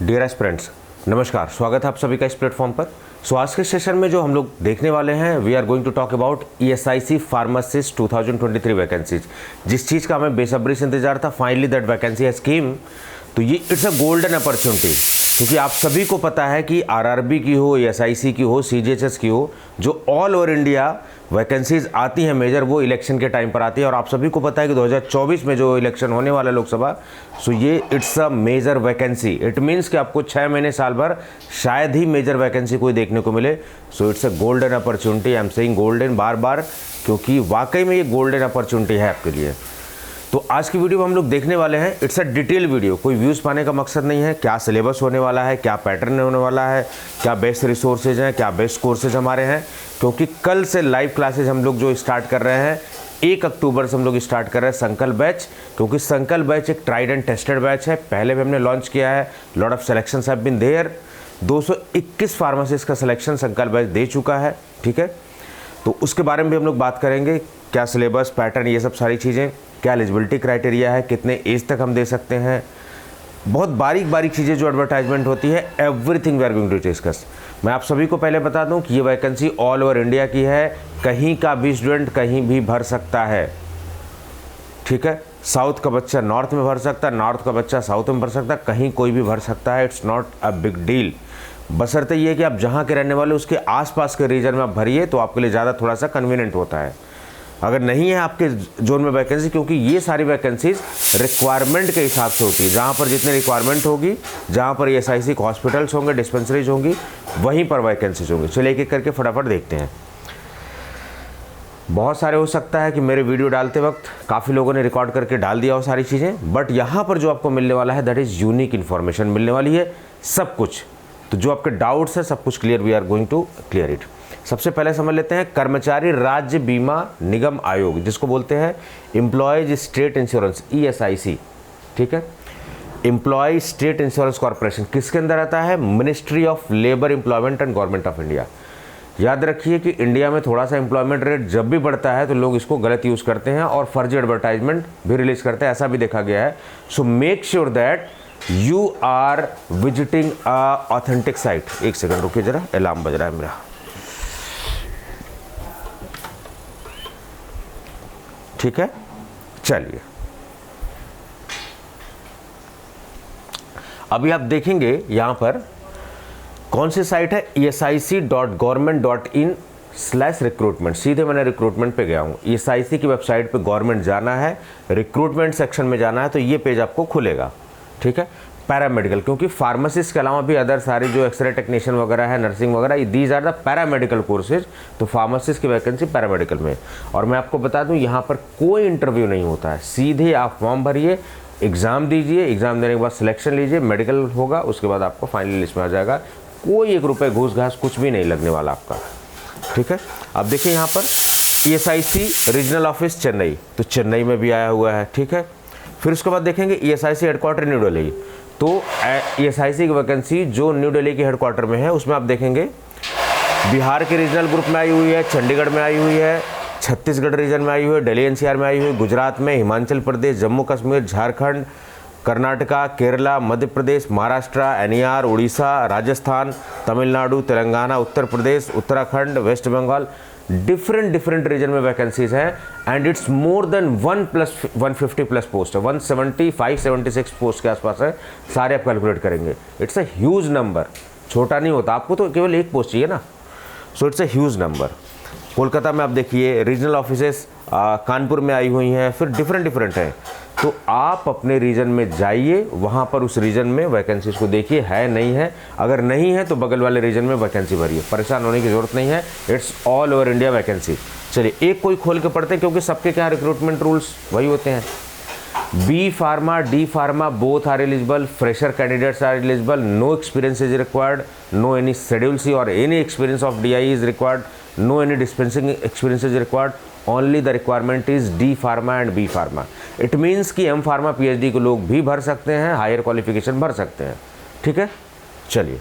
Dear aspirants, नमस्कार। स्वागत है आप सभी का इस प्लेटफॉर्म पर। आज के सेशन में जो हम लोग देखने वाले हैं, we are going to talk about ESIC pharmacist 2023 vacancies. जिस चीज़ का हमें बेसब्री से इंतजार था, finally that vacancy has came. तो ये इट्स अ गोल्डन अपॉर्चुनिटी, क्योंकि आप सभी को पता है कि RRB की हो, ESIC की हो, CGHS की हो, जो ऑल ओवर इंडिया वैकेंसीज आती हैं मेजर, वो इलेक्शन के टाइम पर आती है। और आप सभी को पता है कि 2024 में जो इलेक्शन होने वाला है लोकसभा, सो ये it's a major vacancy. It means कि आपको 6 महीने साल भर शायद ही मेजर वैकेंसी कोई देखने को मिले। So it's a golden opportunity. I am saying golden बार बार, क्योंकि वाकई में ये गोल्डन अपॉर्चुनिटी है आपके लिए। तो आज की वीडियो में हम लोग देखने वाले हैं, इट्स अ डिटेल वीडियो। कोई व्यूज़ पाने का मकसद नहीं है। क्या सिलेबस होने वाला है, क्या पैटर्न होने वाला है, क्या बेस्ट रिसोर्सेज हैं, क्या बेस्ट कोर्सेज हमारे हैं। क्योंकि कल से लाइव क्लासेज हम लोग जो स्टार्ट कर रहे हैं, 1 अक्टूबर से हम लोग स्टार्ट कर रहे हैं संकल्प बैच। क्योंकि संकल्प बैच एक ट्राइड एंड टेस्टेड बैच है, पहले भी हमने लॉन्च किया है। Lot of selections have been there. 221 pharmacist का सिलेक्शन संकल्प बैच दे चुका है, ठीक है। तो उसके बारे में भी हम लोग बात करेंगे, क्या सिलेबस, पैटर्न, ये सब सारी चीज़ें, क्या एलिजिबिलिटी क्राइटेरिया है, कितने एज तक हम दे सकते हैं, बहुत बारीक बारीक चीज़ें जो एडवर्टाइजमेंट होती है, everything we are going to discuss. मैं आप सभी को पहले बता दूं कि ये वैकेंसी ऑल ओवर इंडिया की है। कहीं का भी स्टूडेंट कहीं भी भर सकता है, ठीक है। साउथ का बच्चा नॉर्थ में भर सकता है, नॉर्थ का बच्चा साउथ में भर सकता है, कहीं कोई भी भर सकता है। It's not a big deal. बशर्ते ये कि आप जहाँ के रहने वाले उसके आसपास के रीजन में आप भरिए, तो आपके लिए ज़्यादा थोड़ा सा कन्वीनियंट होता है। अगर नहीं है आपके जोन में वैकेंसी, क्योंकि ये सारी वैकेंसीज रिक्वायरमेंट के हिसाब से होती है। जहाँ पर जितनी रिक्वायरमेंट होगी, जहाँ पर ESIC हॉस्पिटल्स होंगे, डिस्पेंसरीज होंगी, वहीं पर वैकेंसीज होंगी। चलिए एक एक करके फटाफट देखते हैं। बहुत सारे हो सकता है कि मेरे वीडियो डालते वक्त काफ़ी लोगों ने रिकॉर्ड करके डाल दिया हो सारी चीज़ें, बट यहाँ पर जो आपको मिलने वाला है दैट इज़ यूनिक इन्फॉर्मेशन मिलने वाली है, सब कुछ। तो जो आपके डाउट्स है सब कुछ clear, we are going to clear it. सबसे पहले समझ लेते हैं कर्मचारी राज्य बीमा निगम आयोग, जिसको बोलते हैं एम्प्लॉयज स्टेट इंश्योरेंस, ESIC, ठीक है। एम्प्लॉय स्टेट इंश्योरेंस कॉर्पोरेशन किसके अंदर आता है? Ministry of labour, employment and government of India. याद रखिए कि इंडिया में थोड़ा सा एम्प्लॉयमेंट रेट जब भी बढ़ता है तो लोग इसको गलत यूज़ करते हैं और फर्जी एडवर्टाइजमेंट भी रिलीज करते हैं, ऐसा भी देखा गया है। So make sure that you are visiting a authentic site. एक सेकंड रुकिए जरा, अलार्म बज रहा है मेरा। ठीक है, चलिए अभी आप देखेंगे यहां पर कौन सी साइट है, esic.government.in/रिक्रूटमेंट। सीधे मैंने रिक्रूटमेंट पे गया हूं। ESIC की वेबसाइट पे गवर्नमेंट जाना है, रिक्रूटमेंट सेक्शन में जाना है, तो ये पेज आपको खुलेगा, ठीक है। पैरामेडिकल, क्योंकि फार्मासिस्ट के अलावा भी अदर सारी जो एक्सरे टेक्नीशियन वगैरह है, नर्सिंग वगैरह, these are the paramedical courses. तो फार्मासिस्ट की वैकेंसी पैरामेडिकल में। और मैं आपको बता दूं यहाँ पर कोई इंटरव्यू नहीं होता है, सीधे आप फॉर्म भरिए, एग्ज़ाम दीजिए, एग्ज़ाम देने के बाद सिलेक्शन लीजिए, मेडिकल होगा, उसके बाद आपको फाइनल लिस्ट में आ जाएगा। कोई 1 रुपये घूस घास कुछ भी नहीं लगने वाला आपका, ठीक है। अब देखिए यहाँ पर ESIC रीजनल ऑफिस चेन्नई, तो चेन्नई में भी आया हुआ है, ठीक है। फिर उसके बाद देखेंगे ESIC हेडक्वार्टर न्यू दिल्ली। तो ESIC की वैकेंसी जो न्यू दिल्ली के हेडक्वार्टर में है, उसमें आप देखेंगे बिहार के रीजनल ग्रुप में आई हुई है, चंडीगढ़ में आई हुई है, छत्तीसगढ़ रीजन में आई हुई है, दिल्ली NCR में आई हुई है, गुजरात में, Himachal Pradesh, Jammu Kashmir, Jharkhand, Karnataka, Kerala, Madhya Pradesh, Maharashtra, NER, Orissa, Rajasthan, Tamil Nadu, Telangana, Uttar Pradesh, Uttarakhand, West Bengal, different region में वैकेंसीज हैं। And it's more than 150+ post है, 175-76 पोस्ट के आसपास है, सारे आप कैलकुलेट करेंगे। इट्स अ ह्यूज नंबर, छोटा नहीं होता। आपको तो केवल 1 पोस्ट चाहिए ना, सो it's a huge number. Kolkata में आप देखिए रीजनल ऑफिसेस कानपुर में आई हुई हैं, फिर डिफरेंट हैं। तो आप अपने रीजन में जाइए, वहाँ पर उस रीजन में वैकेंसीज को देखिए, है नहीं है। अगर नहीं है तो बगल वाले रीजन में वैकेंसी भरिए, परेशान होने की ज़रूरत नहीं है। It's all over India vacancy. चलिए एक कोई खोल के पढ़ते हैं, क्योंकि सबके क्या रिक्रूटमेंट रूल्स वही होते हैं। B Pharma, D Pharma, both are eligible. Fresher candidates are eligible. No experience is required. No any Schedule C or any experience of DI is required. No any dispensing experience is required. Only the requirement is D Pharma and B Pharma. It means कि M Pharma PhD के लोग भी भर सकते हैं, higher qualification भर सकते हैं, ठीक है। चलिए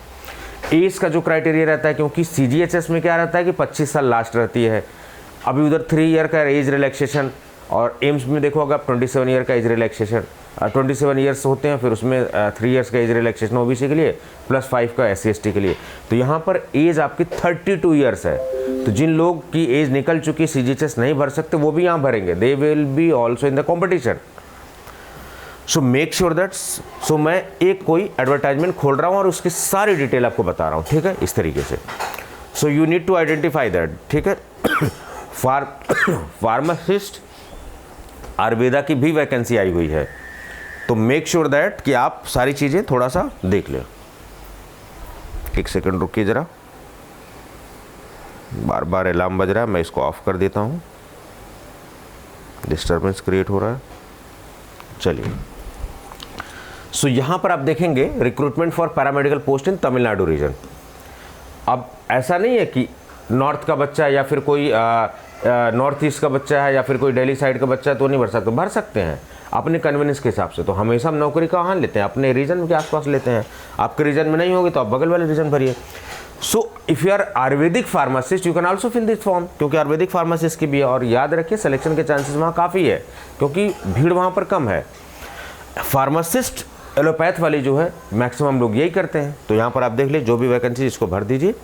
एज का जो क्राइटेरिया रहता है, क्योंकि CGHS में क्या रहता है कि 25 साल लास्ट रहती है। अभी उधर 3 ईयर का एज रिलैक्सेशन, और एम्स में देखो अगर 27 ईयर का एज रिलैक्सेशन। 27 ईयर्स होते हैं, फिर उसमें 3 ईयर्स का एज रिलैक्सेशन ओबीसी के लिए, +5 का SC/ST के लिए। तो यहाँ पर एज आपकी 32 ईयर्स है। तो जिन लोग की एज निकल चुकी, CGHS नहीं भर सकते, वो भी यहाँ भरेंगे, they will be also in the competition. So make sure that, so मैं एक कोई एडवर्टाइजमेंट खोल रहा हूँ और उसकी सारी डिटेल आपको बता रहा हूँ, ठीक है, इस तरीके से। So you need to identify that, ठीक है। फार्मासिस्ट आयुर्वेदा की भी वैकेंसी आई हुई है, तो मेक श्योर दैट कि आप सारी चीज़ें थोड़ा सा देख लें। एक सेकंड रुकिए ज़रा, बार बार अलार्म बज रहा है, मैं इसको ऑफ कर देता हूँ, डिस्टर्बेंस क्रिएट हो रहा है। चलिए, सो यहाँ पर आप देखेंगे recruitment for paramedical post in Tamil Nadu region. अब ऐसा नहीं है कि नॉर्थ का बच्चा या फिर कोई नॉर्थ ईस्ट का बच्चा है या फिर कोई दिल्ली साइड का बच्चा है तो नहीं भर सकते, भर सकते हैं अपने कन्वीनियंस के हिसाब से। तो हमेशा हम नौकरी कहाँ लेते हैं, अपने रीजन के आसपास लेते हैं। आपके रीजन में नहीं होगी तो आप बगल वाले रीजन भरिए। So if you are ayurvedic pharmacist you can also fill this form, क्योंकि आयुर्वेदिक फार्मासिस्ट की भी है। और याद रखिए सिलेक्शन के चांसेस वहाँ काफ़ी है, क्योंकि भीड़ वहाँ पर कम है। फार्मासिस्ट एलोपैथ वाली जो है मैक्सिमम लोग यही करते हैं। तो यहाँ पर आप देख लीजिए, जो भी वैकेंसी इसको भर दीजिए।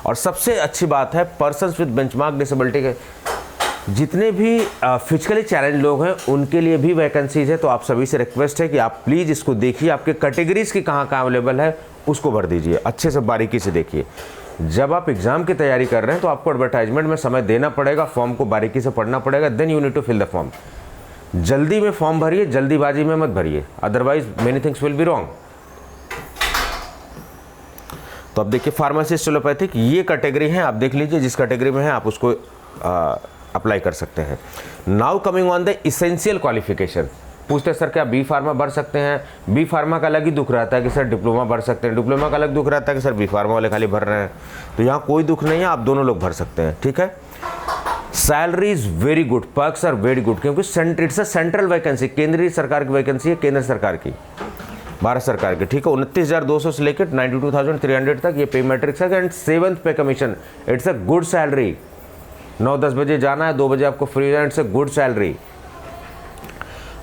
और सबसे अच्छी बात है, पर्सन्स विद बेंचमार्क डिसेबिलिटी के जितने भी फिजिकली चैलेंज लोग हैं उनके लिए भी वैकेंसीज है। तो आप सभी से रिक्वेस्ट है कि आप प्लीज़ इसको देखिए, आपके कैटेगरीज की कहाँ कहाँ अवेलेबल है उसको भर दीजिए, अच्छे से बारीकी से देखिए। जब आप एग्जाम की तैयारी कर रहे हैं तो आपको एडवर्टाइजमेंट में समय देना पड़ेगा, फॉर्म को बारीकी से पढ़ना पड़ेगा, then you need to fill the form. जल्दी में फॉर्म भरिए, जल्दीबाजी में मत भरिए, otherwise many things will be wrong. तो अब देखिए फार्मासिस्ट एलोपैथिक ये कैटेगरी है, आप देख लीजिए जिस कैटेगरी में है आप उसको अप्लाई कर सकते हैं। Now coming on the essential qualification, पूछते सर क्या बी फार्मा भर सकते हैं? बी फार्मा का अलग ही दुख रहता है कि सर डिप्लोमा भर सकते हैं, डिप्लोमा का अलग दुख रहता है कि सर बी फार्मा वाले खाली भर रहे हैं। तो यहाँ कोई दुख नहीं है, आप दोनों लोग भर सकते हैं, ठीक है। Salary is very good, perks are very good, क्योंकि इट्स अ सेंट्रल वैकेंसी, केंद्रीय सरकार की वैकेंसी है, केंद्र सरकार की, भारत सरकार की, ठीक है। 29,200 से लेकर 92,300 तक ये पे मैट्रिक्स है। एंड 7th पे commission, it's a good salary. 9-10 बजे जाना है, 2 बजे आपको फ्री है, it's a good salary.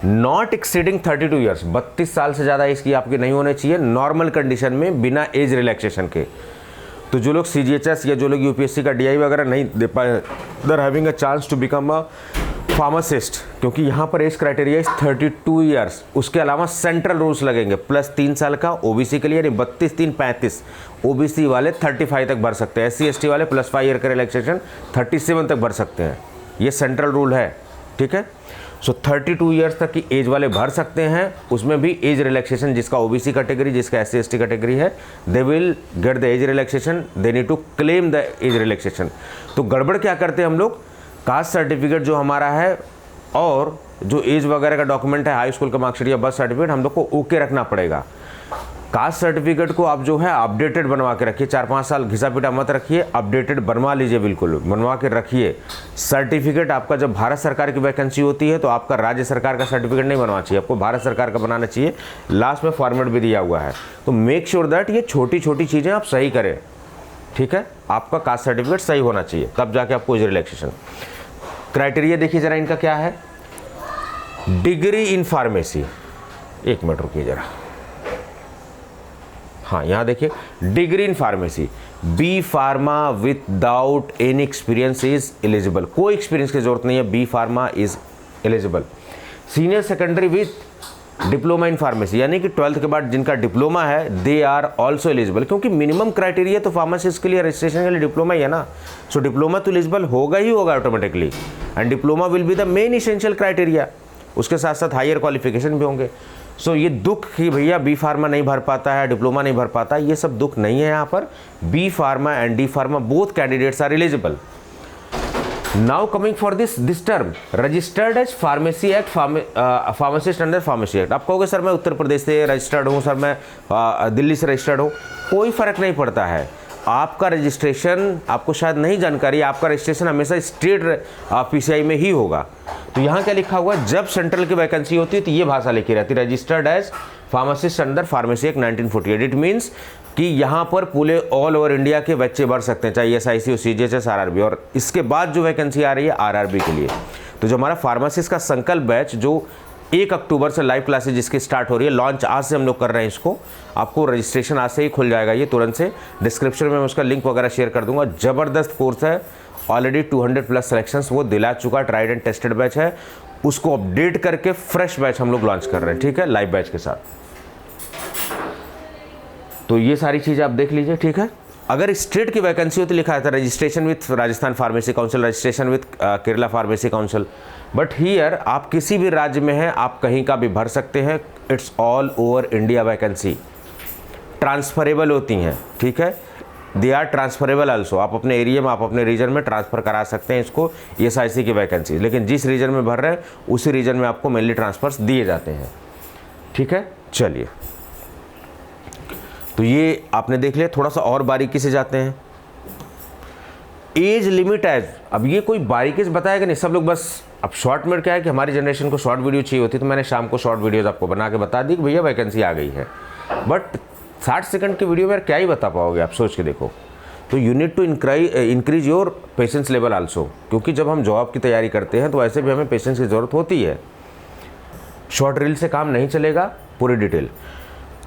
Not exceeding 32 years, 32 साल से ज़्यादा एज की आपकी नहीं होनी चाहिए नॉर्मल कंडीशन में, बिना एज रिलैक्सेशन के। तो जो लोग CGHS या जो लोग UPSC का DI वगैरह नहीं दे पाए, they're having a chance to become a pharmacist, क्योंकि यहाँ पर एज क्राइटेरिया इज 32 ईयर्स। उसके अलावा सेंट्रल रूल्स लगेंगे, प्लस 3 साल का OBC के लिए, यानी 32, 3, 35। OBC वाले 35 तक भर सकते हैं, SC/ST वाले +5 ईयर का रिलैक्सेशन 37 तक भर सकते हैं। ये सेंट्रल रूल है, ठीक है। सो 32 ईयर्स तक की एज वाले भर सकते हैं, उसमें भी एज रिलैक्सेशन जिसका OBC कैटेगरी, जिसका SC/ST कैटेगरी है, they will get the age relaxation, they need to claim the age relaxation. तो गड़बड़ क्या करते हैं हम लोग, कास्ट सर्टिफिकेट जो हमारा है और जो एज वगैरह का डॉक्यूमेंट है, हाई स्कूल का मार्कशीट या बर्थ सर्टिफिकेट, हम लोग को ओके रखना पड़ेगा। कास्ट सर्टिफिकेट को आप जो है अपडेटेड बनवा के रखिए, 4-5 साल घिसा पिटा मत रखिए, अपडेटेड बनवा लीजिए, बिल्कुल बनवा के रखिए। सर्टिफिकेट आपका जब भारत सरकार की वैकेंसी होती है तो आपका राज्य सरकार का सर्टिफिकेट नहीं बनवाना चाहिए, आपको भारत सरकार का बनाना चाहिए। लास्ट में फॉर्मेट भी दिया हुआ है। तो मेक श्योर दैट ये छोटी छोटी चीज़ें आप सही करें, ठीक है। आपका कास्ट सर्टिफिकेट सही होना चाहिए, तब जाके आपको एज रिलैक्सेशन। क्राइटेरिया देखिए जरा इनका क्या है। डिग्री इन फार्मेसी, 1 मिनट रुकिए जरा, हाँ यहाँ देखिए, degree in pharmacy, B pharma without any experience is eligible. कोई एक्सपीरियंस की जरूरत नहीं है, B pharma is eligible. Senior secondary with diploma in pharmacy, यानी कि 12th के बाद जिनका डिप्लोमा है, दे आर ऑल्सो एलिजिबल, क्योंकि मिनिमम क्राइटेरिया तो फार्मासिस्ट के लिए रजिस्ट्रेशन के लिए डिप्लोमा ही है ना। सो डिप्लोमा तो एलिजिबल होगा ही होगा automatically, and diploma will be the main essential criteria. उसके साथ साथ हायर क्वालिफिकेशन भी होंगे। सो ये दुख कि भैया बी फार्मा नहीं भर पाता है, डिप्लोमा नहीं भर पाता, ये सब दुख नहीं है यहाँ पर। B pharma and D pharma both candidates are eligible. Now coming for this term registered as pharmacy act, pharmacist under pharmacy act. आप कहोगे सर मैं उत्तर प्रदेश से रजिस्टर्ड हूँ, सर मैं दिल्ली से रजिस्टर्ड हूँ, कोई फ़र्क नहीं पड़ता है। आपका रजिस्ट्रेशन, आपको शायद नहीं जानकारी, आपका रजिस्ट्रेशन हमेशा स्टेट PCI में ही होगा। तो यहाँ क्या लिखा हुआ है, जब सेंट्रल की वैकेंसी होती है तो ये भाषा लिखी रहती है, registered as pharmacist under pharmacy act 1948। It means कि यहाँ पर पूरे ऑल ओवर इंडिया के बच्चे भर सकते हैं, चाहे SIC हो, CGHS, RRB। और इसके बाद जो वैकेंसी आ रही है RRB के लिए। तो जो हमारा फार्मासिस्ट का संकल्प बैच जो 1 अक्टूबर से लाइव क्लासेज इसकी स्टार्ट हो रही है। लॉन्च आज से हम लोग कर रहे हैं इसको। आपको रजिस्ट्रेशन आज से ही खुल जाएगा ये तुरंत से। डिस्क्रिप्शन में मैं उसका लिंक वगैरह शेयर कर दूंगा। ज़बरदस्त कोर्स है, ऑलरेडी 200+ सिलेक्शंस वो दिला चुका, ट्राइड एंड टेस्टेड बैच है। उसको अपडेट करके फ्रेश बैच हम लोग लॉन्च कर रहे हैं, ठीक है, लाइव बैच के साथ। तो ये सारी चीज़ें आप देख लीजिए, ठीक है। अगर स्टेट की वैकेंसी हो तो लिखा था registration with Rajasthan pharmacy council, registration with Kerala pharmacy council, but here आप किसी भी राज्य में हैं, आप कहीं का भी भर सकते हैं। It's all over India vacancy, transferable होती हैं, ठीक है। They are transferable also. आप अपने एरिया में, आप अपने रीजन में ट्रांसफ़र करा सकते हैं इसको, ESIC की वैकेंसी। लेकिन जिस रीजन में भर रहे हैं उसी रीजन में आपको मेनली ट्रांसफर्स दिए जाते हैं, ठीक है। चलिए, तो ये आपने देख लिया। थोड़ा सा और बारीकी से जाते हैं। एज लिमिट एज, अब ये कोई बारीकी से बताया कि नहीं, सब लोग बस, अब शॉर्ट में क्या है कि हमारी जनरेशन को शॉर्ट वीडियो चाहिए होती है, तो मैंने शाम को शॉर्ट वीडियोज़ आपको बना के बता दी कि भैया वैकेंसी आ गई है। बट 60 सेकंड की वीडियो में क्या ही बता पाओगे, आप सोच के देखो। तो you need to increase your patience level also, क्योंकि जब हम जॉब की तैयारी करते हैं तो ऐसे भी हमें पेशेंस की ज़रूरत होती है। शॉर्ट रील से काम नहीं चलेगा, पूरी detail.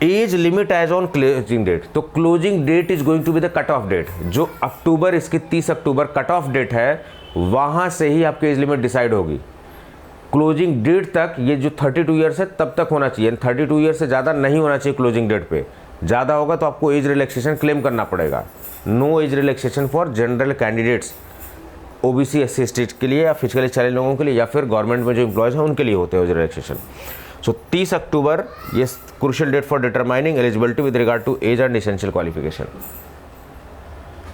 Age limit age on closing date, तो closing date is going to be the cut off date. जो अक्टूबर, इसकी 30 अक्टूबर कट ऑफ डेट है, वहाँ से ही आपकी एज लिमिट डिसाइड होगी। क्लोजिंग डेट तक ये जो 32 ईयर्स है तब तक होना चाहिए। 32 ईयर्स से ज़्यादा नहीं होना चाहिए क्लोजिंग डेट पे। ज़्यादा होगा तो आपको एज रिलैक्सेशन क्लेम करना पड़ेगा। No age relaxation for general candidates, OBC SC ST के लिए या फिजिकली चैलेंज लोगों के लिए या फिर गवर्नमेंट में जो एम्प्लॉयज़ हैं उनके लिए होते हैं एज रिलैक्सेशन। सो 30 अक्टूबर ये crucial date for determining eligibility with regard to age and essential qualification.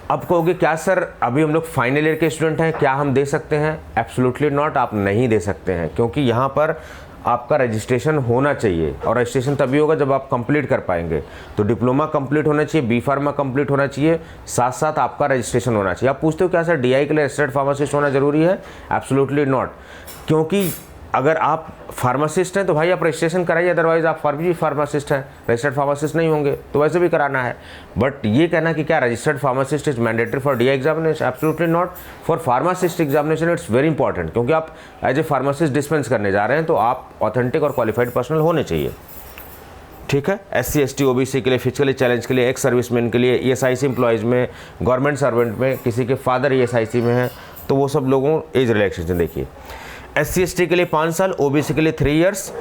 अब कहोगे क्या सर, अभी हम लोग फाइनल ईयर के स्टूडेंट हैं, क्या हम दे सकते हैं? एब्सोल्युटली नॉट, आप नहीं दे सकते हैं, क्योंकि यहाँ पर आपका रजिस्ट्रेशन होना चाहिए। और रजिस्ट्रेशन तभी होगा जब आप कंप्लीट कर पाएंगे। तो डिप्लोमा कंप्लीट होना चाहिए, B फार्मा कंप्लीट होना चाहिए, साथ साथ आपका रजिस्ट्रेशन होना चाहिए। आप पूछते हो क्या सर DI के लिए रजिस्टर्ड फार्मासिस्ट होना जरूरी है? एब्सोल्युटली नॉट, क्योंकि अगर आप फार्मासिस्ट हैं तो भाई आप रजिस्ट्रेशन कराइए, अदरवाइज आप फार्मासिस्ट हैं, रजिस्टर्ड फार्मासिस्ट नहीं होंगे तो वैसे भी कराना है। बट ये कहना कि क्या registered pharmacist is mandatory for DI examination? Absolutely not. For pharmacist examination it's very important, क्योंकि आप एज ए फार्मासिस्ट डिस्पेंस करने जा रहे हैं तो आप ऑथेंटिक और क्वालिफाइड पर्सनल होने चाहिए, ठीक है। SC ST OBC के लिए, फिजिकली चैलेंज के लिए, एक्स सर्विसमैन के लिए, ESIC एम्प्लॉयज़ में, गवर्नमेंट सर्वेंट में, किसी के फादर ESIC में है तो वो सब लोगों एज रिलैक्सेशन देखिए। SC ST के लिए 5 साल, OBC के लिए 3 इयर्स।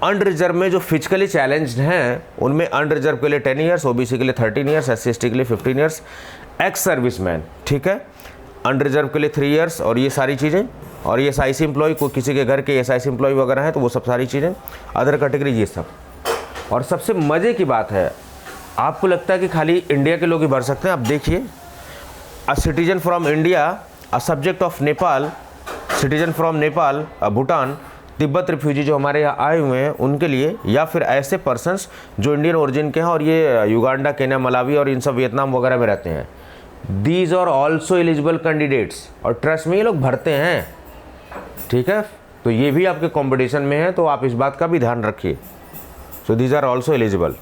अनरिजर्व में जो फिजिकली चैलेंज्ड हैं उनमें अनरिजर्व के लिए 10 इयर्स, OBC के लिए 13 इयर्स, SC ST के लिए 15 इयर्स। एक्स सर्विसमैन, ठीक है, अनरिजर्व के लिए 3 इयर्स और ये सारी चीज़ें। और ये ESIC एम्प्लॉय, को किसी के घर के ESIC एम्प्लॉय वगैरह हैं तो वो सब सारी चीज़ें। अदर कैटेगरी ये सब। और सबसे मज़े की बात है, आपको लगता है कि खाली इंडिया के लोग ही भर सकते हैं, आप देखिए, a citizen from India, a subject of Nepal, citizen from Nepal, Bhutan, Tibet refugee जो हमारे यहाँ आए हुए हैं उनके लिए, या फिर ऐसे पर्सन्स जो इंडियन ओरिजिन के हैं और ये युगांडा, केन्या, मलावी और इन सब वियतनाम वगैरह में रहते हैं, these are also eligible candidates. और ट्रस्ट में ये लोग भरते हैं, ठीक है। तो ये भी आपके कॉम्पिटिशन में है, तो आप इस बात का भी ध्यान रखिए। So these are also eligible.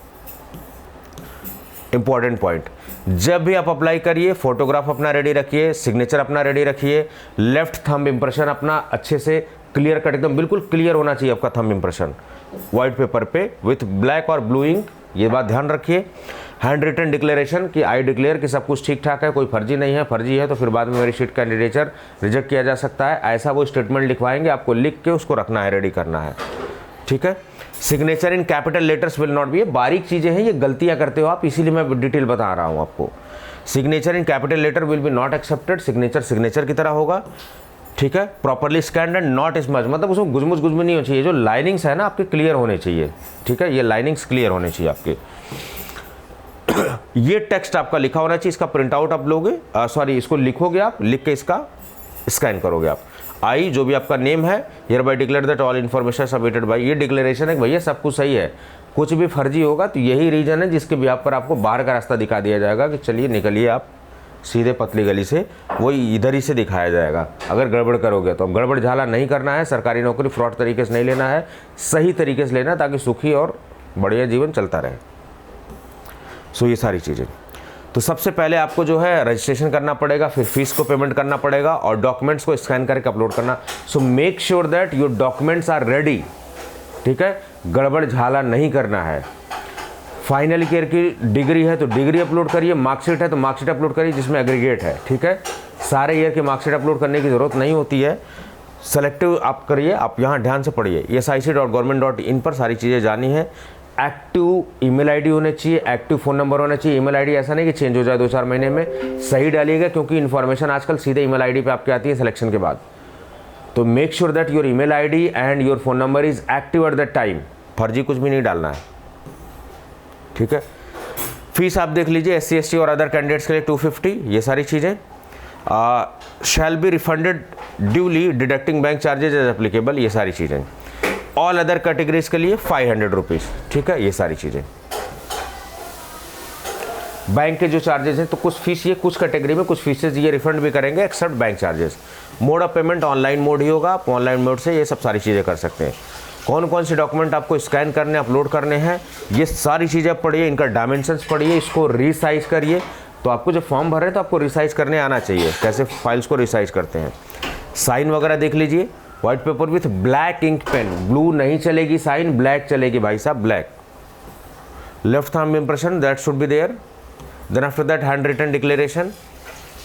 Important point, जब भी आप अप्लाई करिए फोटोग्राफ अपना रेडी रखिए, सिग्नेचर अपना रेडी रखिए, लेफ्ट थंब इंप्रेशन अपना अच्छे से क्लियर कट, एकदम बिल्कुल क्लियर होना चाहिए आपका थंब इंप्रेशन वाइट पेपर पे विथ ब्लैक और ब्लू इंक, ये बात ध्यान रखिए। हैंड रिटन डिक्लेरेशन कि आई डिक्लेयर कि सब कुछ ठीक ठाक है, कोई फर्जी नहीं है, फर्जी है तो फिर बाद में मेरी शीट कैंडिडेचर रिजेक्ट किया जा सकता है, ऐसा वो स्टेटमेंट लिखवाएंगे, आपको लिख के उसको रखना है, रेडी करना है, ठीक है। Signature in capital letters will not be, ये बारीक चीज़ें हैं, ये गलतियां करते हो आप, इसीलिए मैं डिटेल बता रहा हूँ आपको। Signature in capital letter will be not accepted, signature signature की तरह होगा, ठीक है। Properly scanned and not smudge, मतलब उसमें गुजमुज नहीं होनी चाहिए, जो लाइनिंग्स है ना आपके क्लियर होने चाहिए, ठीक है, ये लाइनिंग्स क्लियर होने चाहिए आपके। ये टेक्स्ट आपका लिखा होना चाहिए, इसका प्रिंट आउट आप लोगे, सॉरी इसको लिखोगे आप, लिख के इसका स्कैन करोगे आप। आई जो भी आपका नेम है, here bye declare that all information submitted by, ये डिक्लेरेशन है भैया सब कुछ सही है, कुछ भी फर्जी होगा तो यही रीजन है जिसके बिहाफ पर आपको बाहर का रास्ता दिखा दिया जाएगा कि चलिए निकलिए आप सीधे पतली गली से, वही इधर ही से दिखाया जाएगा। अगर गड़बड़ करोगे तो गड़बड़ झाला नहीं करना है, सरकारी नौकरी फ्रॉड तरीके से नहीं लेना है, सही तरीके से लेना ताकि सुखी और बढ़िया जीवन चलता रहे। सो ये सारी चीज़ें, तो सबसे पहले आपको जो है रजिस्ट्रेशन करना पड़ेगा, फिर फीस को पेमेंट करना पड़ेगा और डॉक्यूमेंट्स को स्कैन करके अपलोड करना। So make sure that your documents are ready ठीक है, गड़बड़ झाला नहीं करना है। फाइनल ईयर की डिग्री है तो डिग्री अपलोड करिए, मार्कशीट है तो मार्कशीट अपलोड करिए जिसमें एग्रीगेट है, ठीक है। सारे ईयर की मार्कशीट अपलोड करने की ज़रूरत नहीं होती है, सेलेक्टिव आप करिए। आप यहाँ ध्यान से पढ़िए, sic.government.in पर सारी चीज़ें जानी है। एक्टिव ईमेल आईडी होने चाहिए, एक्टिव फ़ोन नंबर होना चाहिए। ईमेल आईडी ऐसा नहीं कि चेंज हो जाए 2-4 महीने में, सही डालिएगा, क्योंकि इन्फॉर्मेशन आजकल सीधे ईमेल आईडी पे आपके आती है सिलेक्शन के बाद। तो make sure that your email ID and your phone number is active at that time. फर्जी कुछ भी नहीं डालना है, ठीक है। फीस आप देख लीजिए, SC ST और अदर कैंडिडेट्स के लिए 250, ये सारी चीज़ें। Shall be refunded duly deducting bank charges as applicable, ये सारी चीज़ें। ऑल अदर कैटेगरीज के लिए 500 रुपीज़, ठीक है, ये सारी चीज़ें। बैंक के जो चार्जेस हैं तो कुछ फीस ये कुछ कैटेगरी में कुछ फीसेज ये रिफंड भी करेंगे except bank charges. Mode of payment online mode ही होगा, आप ऑनलाइन मोड से ये सब सारी चीज़ें कर सकते हैं। कौन कौन से डॉक्यूमेंट आपको स्कैन करने अपलोड करने हैं, ये सारी चीज़ें पढ़िए, इनका डायमेंशंस पढ़िए, इसको रीसाइज करिए। तो आपको जब फॉर्म भर रहे हैं तो आपको रिसाइज करने आना चाहिए, कैसे फाइल्स को रिसाइज करते हैं। साइन वगैरह देख लीजिए, white paper with black ink pen, blue नहीं चलेगी साइन, ब्लैक चलेगी भाई साहब, black. Left thumb impression that should be there, then after that hand written declaration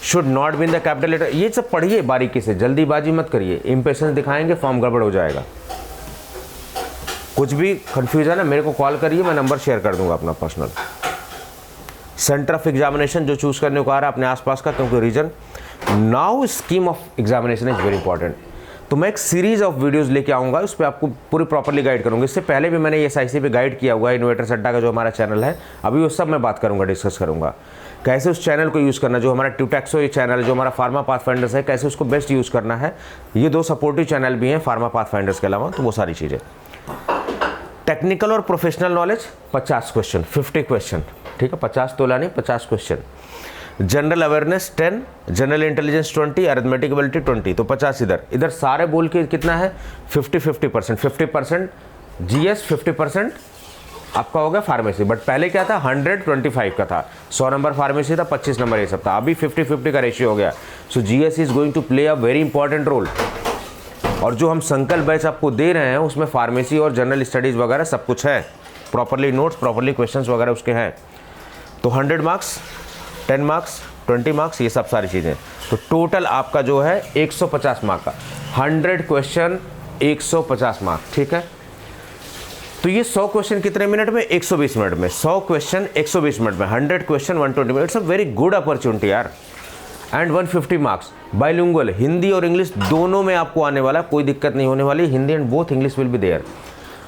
should not be in the capital letter. ये सब पढ़िए बारीकी से, जल्दीबाजी मत करिए, इंपेशेंस दिखाएंगे फॉर्म गड़बड़ हो जाएगा। कुछ भी कन्फ्यूजन है मेरे को कॉल करिए, मैं नंबर शेयर कर दूंगा अपना पर्सनल। सेंटर ऑफ एग्जामिनेशन जो चूज करने को आ रहा है अपने आसपास का, क्योंकि region now scheme of examination is very important. तो मैं एक सीरीज ऑफ वीडियोस लेके आऊँगा, उस पर आपको पूरी प्रॉपर्ली गाइड करूँगा। इससे पहले भी मैंने SIC पे गाइड किया हुआ है, इनोवेटर्स अड्डा का जो हमारा चैनल है, अभी उस सब मैं बात करूँगा, डिस्कस करूँगा कैसे उस चैनल को यूज़ करना। जो हमारा ट्यूटैक्सो ये चैनल है, जो हमारा फार्मा पाथफाइंडर्स है, कैसे उसको बेस्ट यूज़ करना है। ये 2 सपोर्टिव चैनल भी हैं फार्मा पाथफाइंडर्स के अलावा, तो वो सारी चीज़ें। टेक्निकल और प्रोफेशनल नॉलेज 50 क्वेश्चन, 50 क्वेश्चन, ठीक है, 50 तोला नहीं, 50 question. General awareness 10, general intelligence 20, arithmetic ability 20, तो 50 इधर सारे बोल के कितना है 50% 50% GS, 50% आपका हो गया फार्मेसी। बट पहले क्या था 125 का था, 100 नंबर फार्मेसी था, 25 नंबर ये सब था, अभी 50-50 का रेशियो हो गया। So GS is going to play a very important role. और जो हम संकल्प बैच आपको दे रहे हैं उसमें फार्मेसी और जनरल स्टडीज़ वगैरह सब कुछ है, प्रॉपरली नोट्स, प्रॉपरली क्वेश्चंस वगैरह उसके हैं। तो 100 मार्क्स, 10 मार्क्स, 20 मार्क्स, ये सब सारी चीज़ें। तो टोटल आपका जो है 150 मार्क का, 100 क्वेश्चन 150 मार्क, ठीक है। तो ये 100 क्वेश्चन कितने मिनट में, 120 मिनट में। 100 क्वेश्चन 120 मिनट में, 100 question 120 minute. It's a very good opportunity यार। एंड 150 मार्क्स बाइलिंगुअल, हिंदी और इंग्लिश दोनों में आपको आने वाला, कोई दिक्कत नहीं होने वाली। Hindi and both English will be there.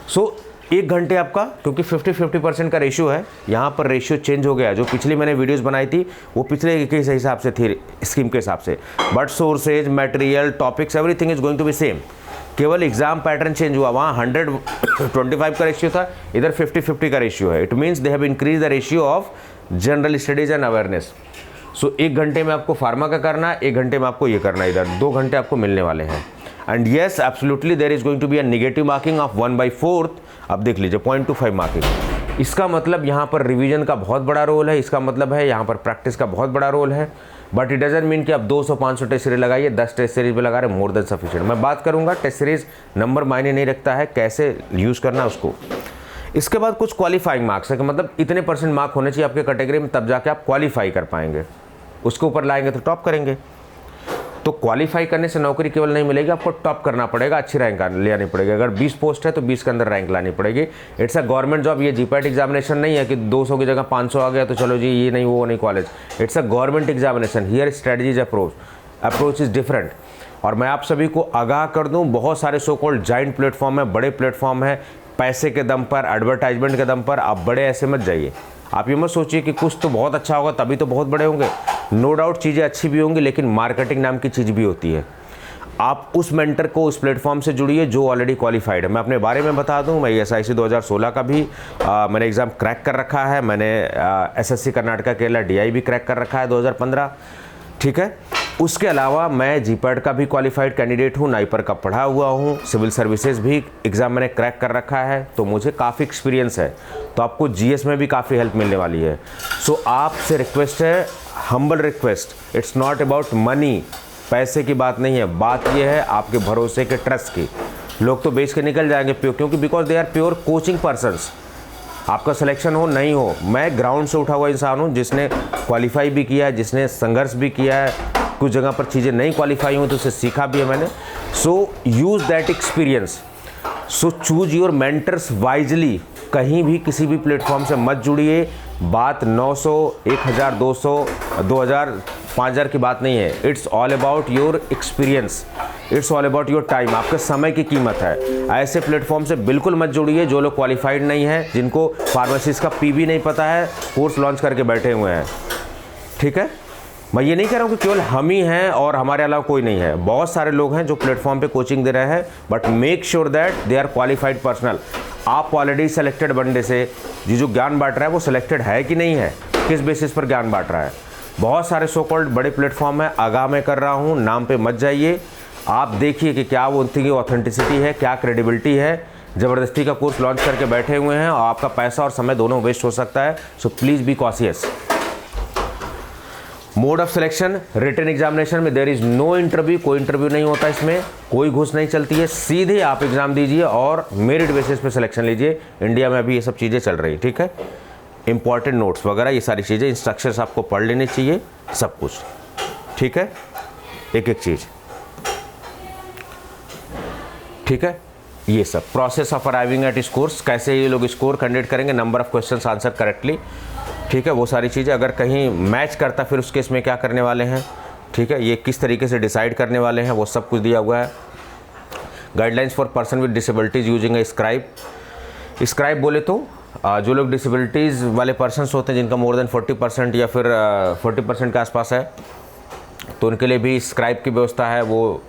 So 1 घंटे आपका, क्योंकि 50-50% का रेशियो है, यहाँ पर रेशियो चेंज हो गया। जो पिछली मैंने वीडियोस बनाई थी वो पिछले के हिसाब से थी, स्कीम के हिसाब से, but sources, material, topics, everything is going to be same. केवल एग्जाम पैटर्न चेंज हुआ, वहाँ 125 का रेशियो था, इधर 50-50 का रेशियो है। It means they have increase the ratio of general studies and awareness. So 1 घंटे में आपको फार्मा का करना है, 1 घंटे में आपको ये करना है, इधर 2 घंटे आपको मिलने वाले हैं। And yes absolutely there is going to be a negative marking of 1/4। अब देख लीजिए 0.25 मार्किंग। इसका मतलब यहाँ पर रिवीजन का बहुत बड़ा रोल है, इसका मतलब है यहाँ पर प्रैक्टिस का बहुत बड़ा रोल है। बट इट डजंट मीन कि आप 200-500 टेस्ट सीरीज लगाइए, 10 टेस्ट सीरीज पे लगा रहे, मोर देन सफिशिएंट। मैं बात करूँगा टेस्ट सीरीज नंबर मायने नहीं रखता है, कैसे यूज़ करना है उसको। इसके बाद कुछ क्वालिफाइंग मार्क्स है कि मतलब इतने % मार्क होने चाहिए आपके कैटेगरी में, तब जाके आप क्वालिफाई कर पाएंगे। उसके ऊपर लाएंगे तो टॉप करेंगे। तो क्वालिफाई करने से नौकरी केवल नहीं मिलेगी, आपको टॉप करना पड़ेगा, अच्छी रैंक ले आनी पड़ेगी। अगर 20 पोस्ट है तो 20 के अंदर रैंक लानी पड़ेगी। It's a government job. ये जीपैट एग्जामिनेशन नहीं है कि 200 की जगह 500 आ गया तो चलो जी ये नहीं वो नहीं college. It's a government examination. Here strategies approach is different. और मैं आप सभी को आगाह कर दूं, बहुत सारे सो कॉल्ड जाइंट प्लेटफॉर्म है, बड़े प्लेटफॉर्म है, पैसे के दम पर, एडवर्टाइजमेंट के दम पर आप बड़े ऐसे मत जाइए। आप ये मत सोचिए कि कुछ तो बहुत अच्छा होगा तभी तो बहुत बड़े होंगे। नो डाउट चीज़ें अच्छी भी होंगी, लेकिन मार्केटिंग नाम की चीज़ भी होती है। आप उस मेंटर को, उस प्लेटफॉर्म से जुड़िए जो ऑलरेडी क्वालिफाइड है। मैं अपने बारे में बता दूं, मैं SIC 2016 का भी मैंने एग्ज़ाम क्रैक कर रखा है। मैंने SSC कर्नाटका केरला DI भी क्रैक कर रखा है 2015, ठीक है। उसके अलावा मैं जीपैट का भी क्वालिफाइड कैंडिडेट हूँ, नाइपर का पढ़ा हुआ हूँ, सिविल सर्विसेज भी एग्ज़ाम मैंने क्रैक कर रखा है, तो मुझे काफ़ी एक्सपीरियंस है। तो आपको GS में भी काफ़ी हेल्प मिलने वाली है। सो आपसे रिक्वेस्ट है, humble request, it's not about money, पैसे की बात नहीं है, बात यह है आपके भरोसे के, ट्रस्ट की। लोग तो बेच के निकल जाएंगे प्योर, क्योंकि because they are pure coaching persons. आपका सिलेक्शन हो नहीं हो, मैं ग्राउंड से उठा हुआ इंसान हूँ जिसने क्वालिफाई भी किया है, जिसने संघर्ष भी किया है, कुछ जगह पर चीज़ें नहीं क्वालिफाई हुई तो उसे सीखा भी है मैंने। So use that experience, so choose your mentors wisely. कहीं भी किसी भी प्लेटफॉर्म से मत जुड़िए। बात 900, 1000, 200, 2000, 5000 की बात नहीं है। It's all about your experience, it's all about your time. आपके समय की कीमत है। ऐसे प्लेटफॉर्म से बिल्कुल मत जुड़िए जो लोग क्वालिफाइड नहीं है, जिनको फार्मेसिस्ट का पीबी नहीं पता है, कोर्स लॉन्च करके बैठे हुए हैं। ठीक है, मैं ये नहीं कह रहा हूँ कि केवल हम ही हैं और हमारे अलावा कोई नहीं है। बहुत सारे लोग हैं जो प्लेटफॉर्म पे कोचिंग दे रहे हैं, but make sure that they are qualified personal. आप ऑलरेडी सेलेक्टेड बंदे से ये जो ज्ञान बांट रहा है वो सिलेक्टेड है कि नहीं है, किस बेसिस पर ज्ञान बांट रहा है। बहुत सारे सो कॉल्ड बड़े प्लेटफॉर्म है, आगाह मैं कर रहा हूँ, नाम पे मत जाइए। आप देखिए कि क्या वो उनकी ऑथेंटिसिटी है, क्या क्रेडिबिलिटी है। ज़बरदस्ती का कोर्स लॉन्च करके बैठे हुए हैं और आपका पैसा और समय दोनों वेस्ट हो सकता है। So please be cautious. Mode of selection, written examination में देयर इज़ नो इंटरव्यू, कोई इंटरव्यू नहीं होता, इसमें कोई घूस नहीं चलती है। सीधे आप एग्ज़ाम दीजिए और मेरिट बेसिस पे सिलेक्शन लीजिए। इंडिया में अभी ये सब चीज़ें चल रही, ठीक है। इंपॉर्टेंट नोट्स वगैरह ये सारी चीज़ें, इंस्ट्रक्शंस आपको पढ़ लेने चाहिए, सब कुछ, ठीक है, एक एक चीज़, ठीक है। ये सब process of arriving at scores, कैसे ये लोग स्कोर कैंडिडेट करेंगे, number of questions answer correctly, ठीक है, वो सारी चीज़ें। अगर कहीं मैच करता फिर उस केस में क्या करने वाले हैं, ठीक है, ये किस तरीके से डिसाइड करने वाले हैं, वो सब कुछ दिया हुआ है। Guidelines for person with disabilities using A scribe. Scribe बोले तो जो लोग डिसेबिलिटीज़ वाले पर्सनस होते हैं जिनका मोर देन 40% या फिर 40% के आसपास है, तो उनके लिए भी स्क्राइब की व्यवस्था है, वो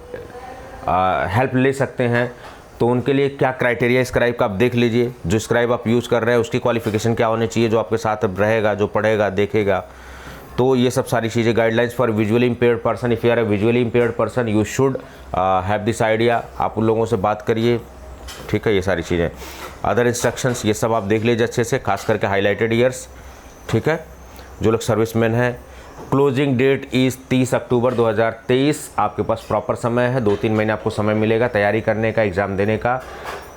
हेल्प ले सकते हैं। तो उनके लिए क्या क्राइटेरिया स्क्राइब का आप देख लीजिए। जो स्क्राइब आप यूज़ कर रहे हैं उसकी क्वालिफिकेशन क्या होनी चाहिए, जो आपके साथ रहेगा, जो पढ़ेगा, देखेगा, तो ये सब सारी चीज़ें। Guidelines for visually impaired person, if you are a visually impaired person you should have this idea. आप उन लोगों से बात करिए, ठीक है, ये सारी चीज़ें। अदर इंस्ट्रक्शंस ये सब आप देख लीजिए अच्छे से, खास करके हाईलाइटेड ईयर्स, ठीक है, जो लोग सर्विसमैन हैं। क्लोजिंग डेट इज़ 30 अक्टूबर 2023। आपके पास प्रॉपर समय है, 2-3 महीने आपको समय मिलेगा तैयारी करने का, एग्ज़ाम देने का,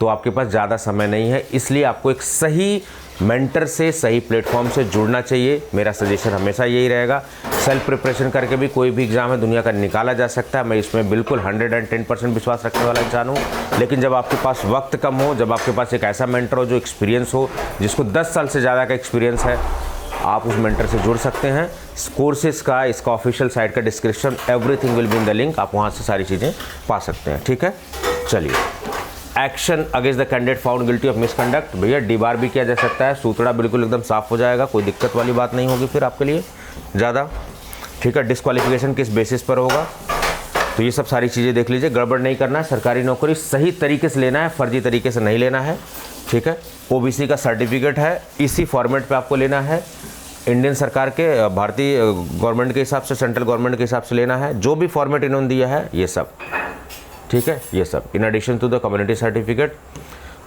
तो आपके पास ज़्यादा समय नहीं है। इसलिए आपको एक सही मेंटर से, सही प्लेटफॉर्म से जुड़ना चाहिए। मेरा सजेशन हमेशा यही रहेगा। सेल्फ प्रिपरेशन करके भी कोई भी एग्ज़ाम है दुनिया का निकाला जा सकता है, मैं इसमें बिल्कुल 110% विश्वास रखने वाला इंसान हूँ। लेकिन जब आपके पास वक्त कम हो, जब आपके पास एक ऐसा मेंटर हो जो एक्सपीरियंस हो, जिसको 10 साल से ज़्यादा का एक्सपीरियंस है, आप उस मेंटर से जुड़ सकते हैं। कोर्सेज का, इसका ऑफिशियल साइट का description, everything will B in the link, आप वहाँ से सारी चीज़ें पा सकते हैं, ठीक है। चलिए, action against the candidate found guilty of misconduct. भैया डीबार भी किया जा सकता है, सूतड़ा बिल्कुल एकदम साफ हो जाएगा, कोई दिक्कत वाली बात नहीं होगी फिर आपके लिए ज़्यादा, ठीक है। डिस्क्वालिफिकेशन किस बेसिस पर होगा, तो ये सब सारी चीज़ें देख लीजिए। गड़बड़ नहीं करना है, सरकारी नौकरी सही तरीके से लेना है, फर्जी तरीके से नहीं लेना है, ठीक है। ओबीसी का सर्टिफिकेट है, इसी फॉर्मेट पे आपको लेना है। इंडियन सरकार के, भारतीय गवर्नमेंट के हिसाब से, सेंट्रल गवर्नमेंट के हिसाब से लेना है। जो भी फॉर्मेट इन्होंने दिया है ये सब, ठीक है, ये सब in addition to the community certificate.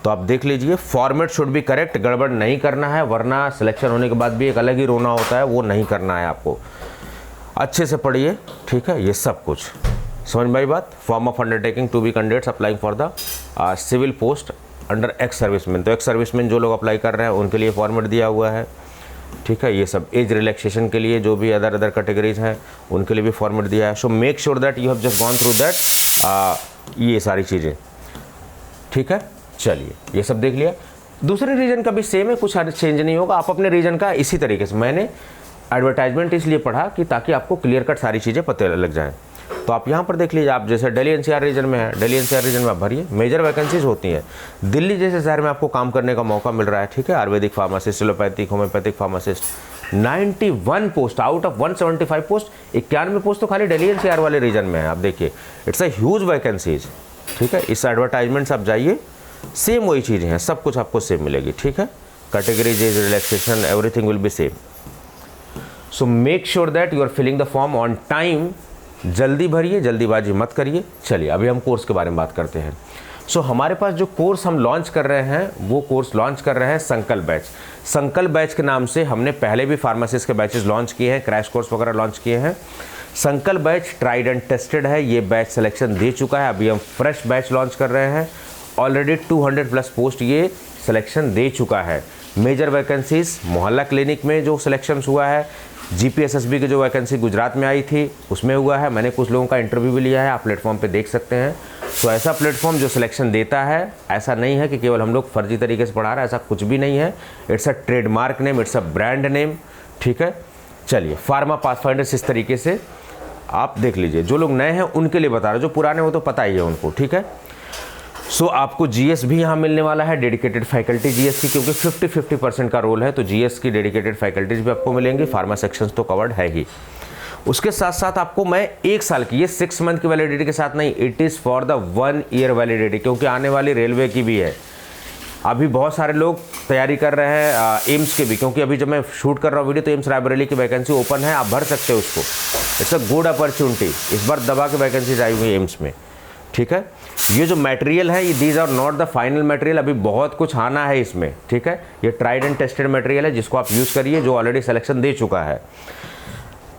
तो आप देख लीजिए, फॉर्मेट शुड बी करेक्ट, गड़बड़ नहीं करना है, वरना सिलेक्शन होने के बाद भी एक अलग ही रोना होता है, वो नहीं करना है आपको। अच्छे से पढ़िए, ठीक है, ये सब कुछ समझ में आई बात। Form of undertaking to be candidates applying for the civil post under ex serviceman. तो एक्स सर्विसमैन जो लोग अप्लाई कर रहे हैं उनके लिए फॉर्मेट दिया हुआ है, ठीक है। ये सब एज रिलैक्सेशन के लिए जो भी अदर कैटेगरीज हैं उनके लिए भी फॉर्मेट दिया है। So make sure that you have just gone through that, ये सारी चीज़ें, ठीक है। चलिए, ये सब देख लिया। दूसरे रीजन का भी सेम है, कुछ चेंज नहीं होगा। आप अपने रीजन का इसी तरीके से, मैंने एडवर्टाइजमेंट इसलिए पढ़ा कि ताकि आपको क्लियर कट सारी चीज़ें पता लग जाएँ। तो आप यहाँ पर देख लीजिए, आप जैसे दिल्ली एनसीआर रीजन में है, दिल्ली एनसीआर रीजन में आप भरिए, मेजर वैकेंसीज होती हैं। दिल्ली जैसे शहर में आपको काम करने का मौका मिल रहा है, ठीक है। Ayurvedic pharmacist, allopathic, homeopathic pharmacist, 91 post out of 175 post, 91 post तो खाली दिल्ली एनसीआर वाले रीजन में है। आप देखिए, इट्स अ ह्यूज वैकेंसीज, ठीक है। इस एडवर्टाइजमेंट से आप जाइए, सेम वही चीज़ें हैं, सब कुछ आपको सेम मिलेगी, ठीक है। Categories, age relaxation, everything will be same. So make sure that you are filling the form on time. जल्दी भरिए, जल्दीबाजी मत करिए। चलिए, अभी हम कोर्स के बारे में बात करते हैं। सो हमारे पास जो कोर्स हम लॉन्च कर रहे हैं, वो कोर्स लॉन्च कर रहे हैं संकल्प बैच। संकल्प बैच के नाम से हमने पहले भी फार्मासिस्ट के बैचेस लॉन्च किए हैं, क्रैश कोर्स वगैरह लॉन्च किए हैं। संकल्प बैच ट्राइड एंड टेस्टेड है, ये बैच सिलेक्शन दे चुका है, अभी हम फ्रेश बैच लॉन्च कर रहे हैं ऑलरेडी 200 प्लस पोस्ट ये सिलेक्शन दे चुका है। मेजर वैकेंसीज मोहल्ला क्लिनिक में जो सिलेक्शन हुआ है, GPSSB की जो वैकेंसी गुजरात में आई थी उसमें हुआ है। मैंने कुछ लोगों का इंटरव्यू भी लिया है, आप प्लेटफॉर्म पे देख सकते हैं। तो ऐसा प्लेटफॉर्म जो सिलेक्शन देता है, ऐसा नहीं है कि केवल हम लोग फर्जी तरीके से पढ़ा रहे हैं, ऐसा कुछ भी नहीं है। It's a trademark name, it's a brand name, ठीक है। चलिए, फार्मा पाथफाइंडर्स इस तरीके से आप देख लीजिए। जो लोग नए हैं उनके लिए बता रहे, जो पुराने हो तो पता ही है उनको, ठीक है। सो आपको GS भी यहाँ मिलने वाला है, डेडिकेटेड फैकल्टी GS की, क्योंकि 50-50% का रोल है, तो GS की डेडिकेटेड फैकल्टीज भी आपको मिलेंगी। फार्मा सेक्शंस तो कवर्ड है ही। उसके साथ साथ आपको मैं 1 साल की, ये 6 मंथ की वैलिडिटी के साथ नहीं, it is for the 1 year validity, क्योंकि आने वाली रेलवे की भी है। अभी बहुत सारे लोग तैयारी कर रहे हैं एम्स के भी, क्योंकि अभी जब मैं शूट कर रहा हूँ वीडियो तो एम्स रायबरेली की वैकेंसी ओपन है, आप भर सकते हो उसको। It's a good opportunity. इस बार दबा के वैकेंसीज आई हुई एम्स में, ठीक है। ये जो मटेरियल है, ये these are not the final material, अभी बहुत कुछ आना है इसमें, ठीक है। ये ट्राइड एंड टेस्टेड मटेरियल है, जिसको आप यूज़ करिए, जो ऑलरेडी सिलेक्शन दे चुका है।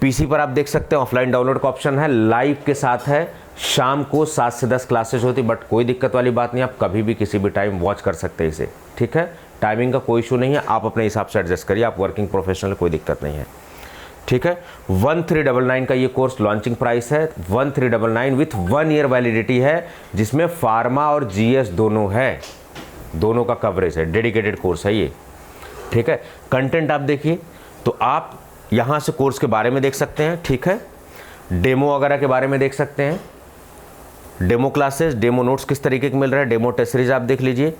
PC पर आप देख सकते हैं, ऑफलाइन डाउनलोड का ऑप्शन है, लाइव के साथ है। शाम को 7 से 10 क्लासेस होती, बट कोई दिक्कत वाली बात नहीं, आप कभी भी किसी भी टाइम वॉच कर सकते हैं इसे, ठीक है। टाइमिंग का कोई इशू नहीं है, आप अपने हिसाब से एडजस्ट करिए, आप वर्किंग प्रोफेशनल, कोई दिक्कत नहीं है, ठीक है। 1399 का ये कोर्स लॉन्चिंग प्राइस है, 1399 विथ 1 ईयर वैलिडिटी है, जिसमें फार्मा और GS दोनों है, दोनों का कवरेज है, डेडिकेटेड कोर्स है ये, ठीक है। कंटेंट आप देखिए तो आप यहाँ से कोर्स के बारे में देख सकते हैं, ठीक है। डेमो वगैरह के बारे में देख सकते हैं, डेमो क्लासेस, डेमो नोट्स किस तरीके के मिल रहे हैं, डेमो टेस्ट सीरीज आप देख लीजिए।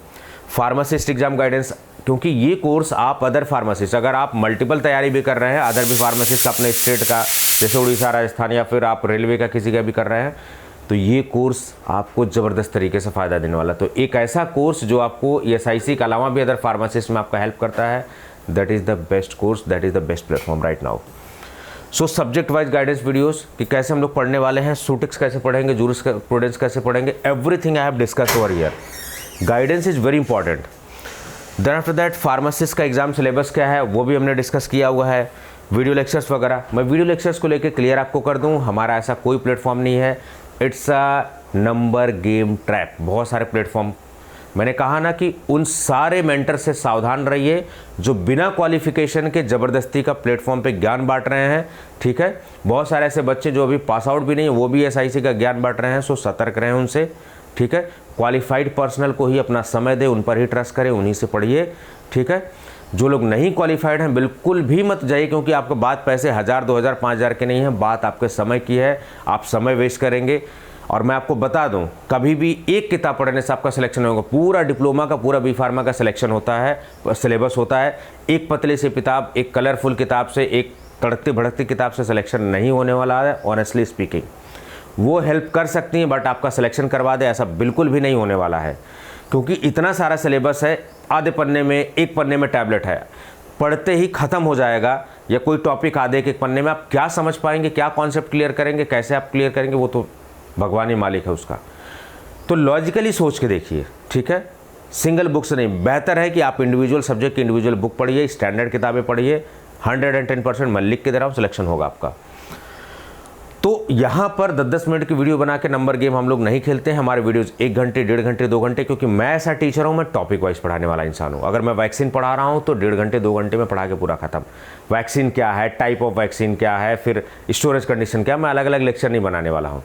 फार्मासिस्ट एग्जाम गाइडेंस, क्योंकि ये कोर्स आप अदर फार्मासिस्ट, अगर आप मल्टीपल तैयारी भी कर रहे हैं, अदर भी फार्मासिस्ट अपने स्टेट का, जैसे उड़ीसा, राजस्थान, या फिर आप रेलवे का किसी का भी कर रहे हैं, तो ये कोर्स आपको ज़बरदस्त तरीके से फ़ायदा देने वाला। तो एक ऐसा कोर्स जो आपको SIC के अलावा भी अदर फार्मासिस्ट में आपका हेल्प करता है, that is the best course, that is the best platform right now. So subject wise guidance videos कि कैसे हम लोग पढ़ने वाले हैं, सूटिक्स कैसे पढ़ेंगे, जूरिस्प्रूडेंस कैसे पढ़ेंगे, everything I have discuss over here. Guidance is very important. Then after that pharmacist का एग्जाम सिलेबस क्या है वो भी हमने डिस्कस किया हुआ है, वीडियो लेक्चर्स वगैरह। मैं वीडियो लेक्चर्स को लेकर क्लियर आपको कर दूं, हमारा ऐसा कोई प्लेटफॉर्म नहीं है, it's a number game trap. बहुत सारे प्लेटफॉर्म, मैंने कहा ना कि उन सारे मेंटर से सावधान रहिए जो बिना क्वालिफिकेशन के ज़बरदस्ती का प्लेटफॉर्म पे ज्ञान बांट रहे हैं, ठीक है। बहुत सारे ऐसे बच्चे जो अभी पास आउट भी नहीं है, वो भी SIC का ज्ञान बांट रहे हैं, सो सतर्क रहें उनसे, ठीक है। क्वालिफाइड पर्सनल को ही अपना समय दें, उन पर ही ट्रस्ट करें, उन्हीं से पढ़िए, ठीक है। जो लोग नहीं क्वालिफाइड हैं बिल्कुल भी मत जाइए, क्योंकि आपका बात पैसे 1000, 2000, 5000 के नहीं है, बात आपके समय की है, आप समय वेस्ट करेंगे। और मैं आपको बता दूं, कभी भी एक किताब पढ़ने से आपका सिलेक्शन नहीं होगा। पूरा डिप्लोमा का, पूरा B.Pharma का सिलेक्शन होता है, सिलेबस होता है। एक पतली सी किताब, एक कलरफुल किताब से, एक तड़कती भड़कती किताब से सिलेक्शन नहीं होने वाला है, ऑनेस्टली स्पीकिंग। वो हेल्प कर सकती हैं, बट आपका सिलेक्शन करवा दे ऐसा बिल्कुल भी नहीं होने वाला है, क्योंकि इतना सारा सिलेबस है। आधे पन्ने में, एक पन्ने में टैबलेट है, पढ़ते ही ख़त्म हो जाएगा। या कोई टॉपिक आधे एक पन्ने में, आप क्या समझ पाएंगे, क्या कॉन्सेप्ट क्लियर करेंगे, कैसे आप क्लियर करेंगे, वो तो भगवान ही मालिक है उसका। तो लॉजिकली सोच के देखिए, ठीक है। सिंगल बुक से नहीं, बेहतर है कि आप इंडिविजुअल सब्जेक्ट की इंडिविजुअल बुक पढ़िए, स्टैंडर्ड किताबें पढ़िए। 110% मैं लिख के दे रहा हूँ, सिलेक्शन होगा आपका। तो यहाँ पर 10-10 मिनट की वीडियो बना के नंबर गेम हम लोग नहीं खेलते हैं। हमारे वीडियोस 1 घंटे, 1.5 घंटे, 2 घंटे, क्योंकि मैं ऐसा टीचर हूँ, मैं टॉपिक वाइज पढ़ाने वाला इंसान हूँ। अगर मैं वैक्सीन पढ़ा रहा हूँ तो 1.5 घंटे, 2 घंटे में पढ़ा के पूरा खत्म। वैक्सीन क्या है, टाइप ऑफ वैक्सीन क्या है, फिर स्टोरेज कंडीशन क्या है, मैं अलग अलग लेक्चर नहीं बनाने वाला हूँ।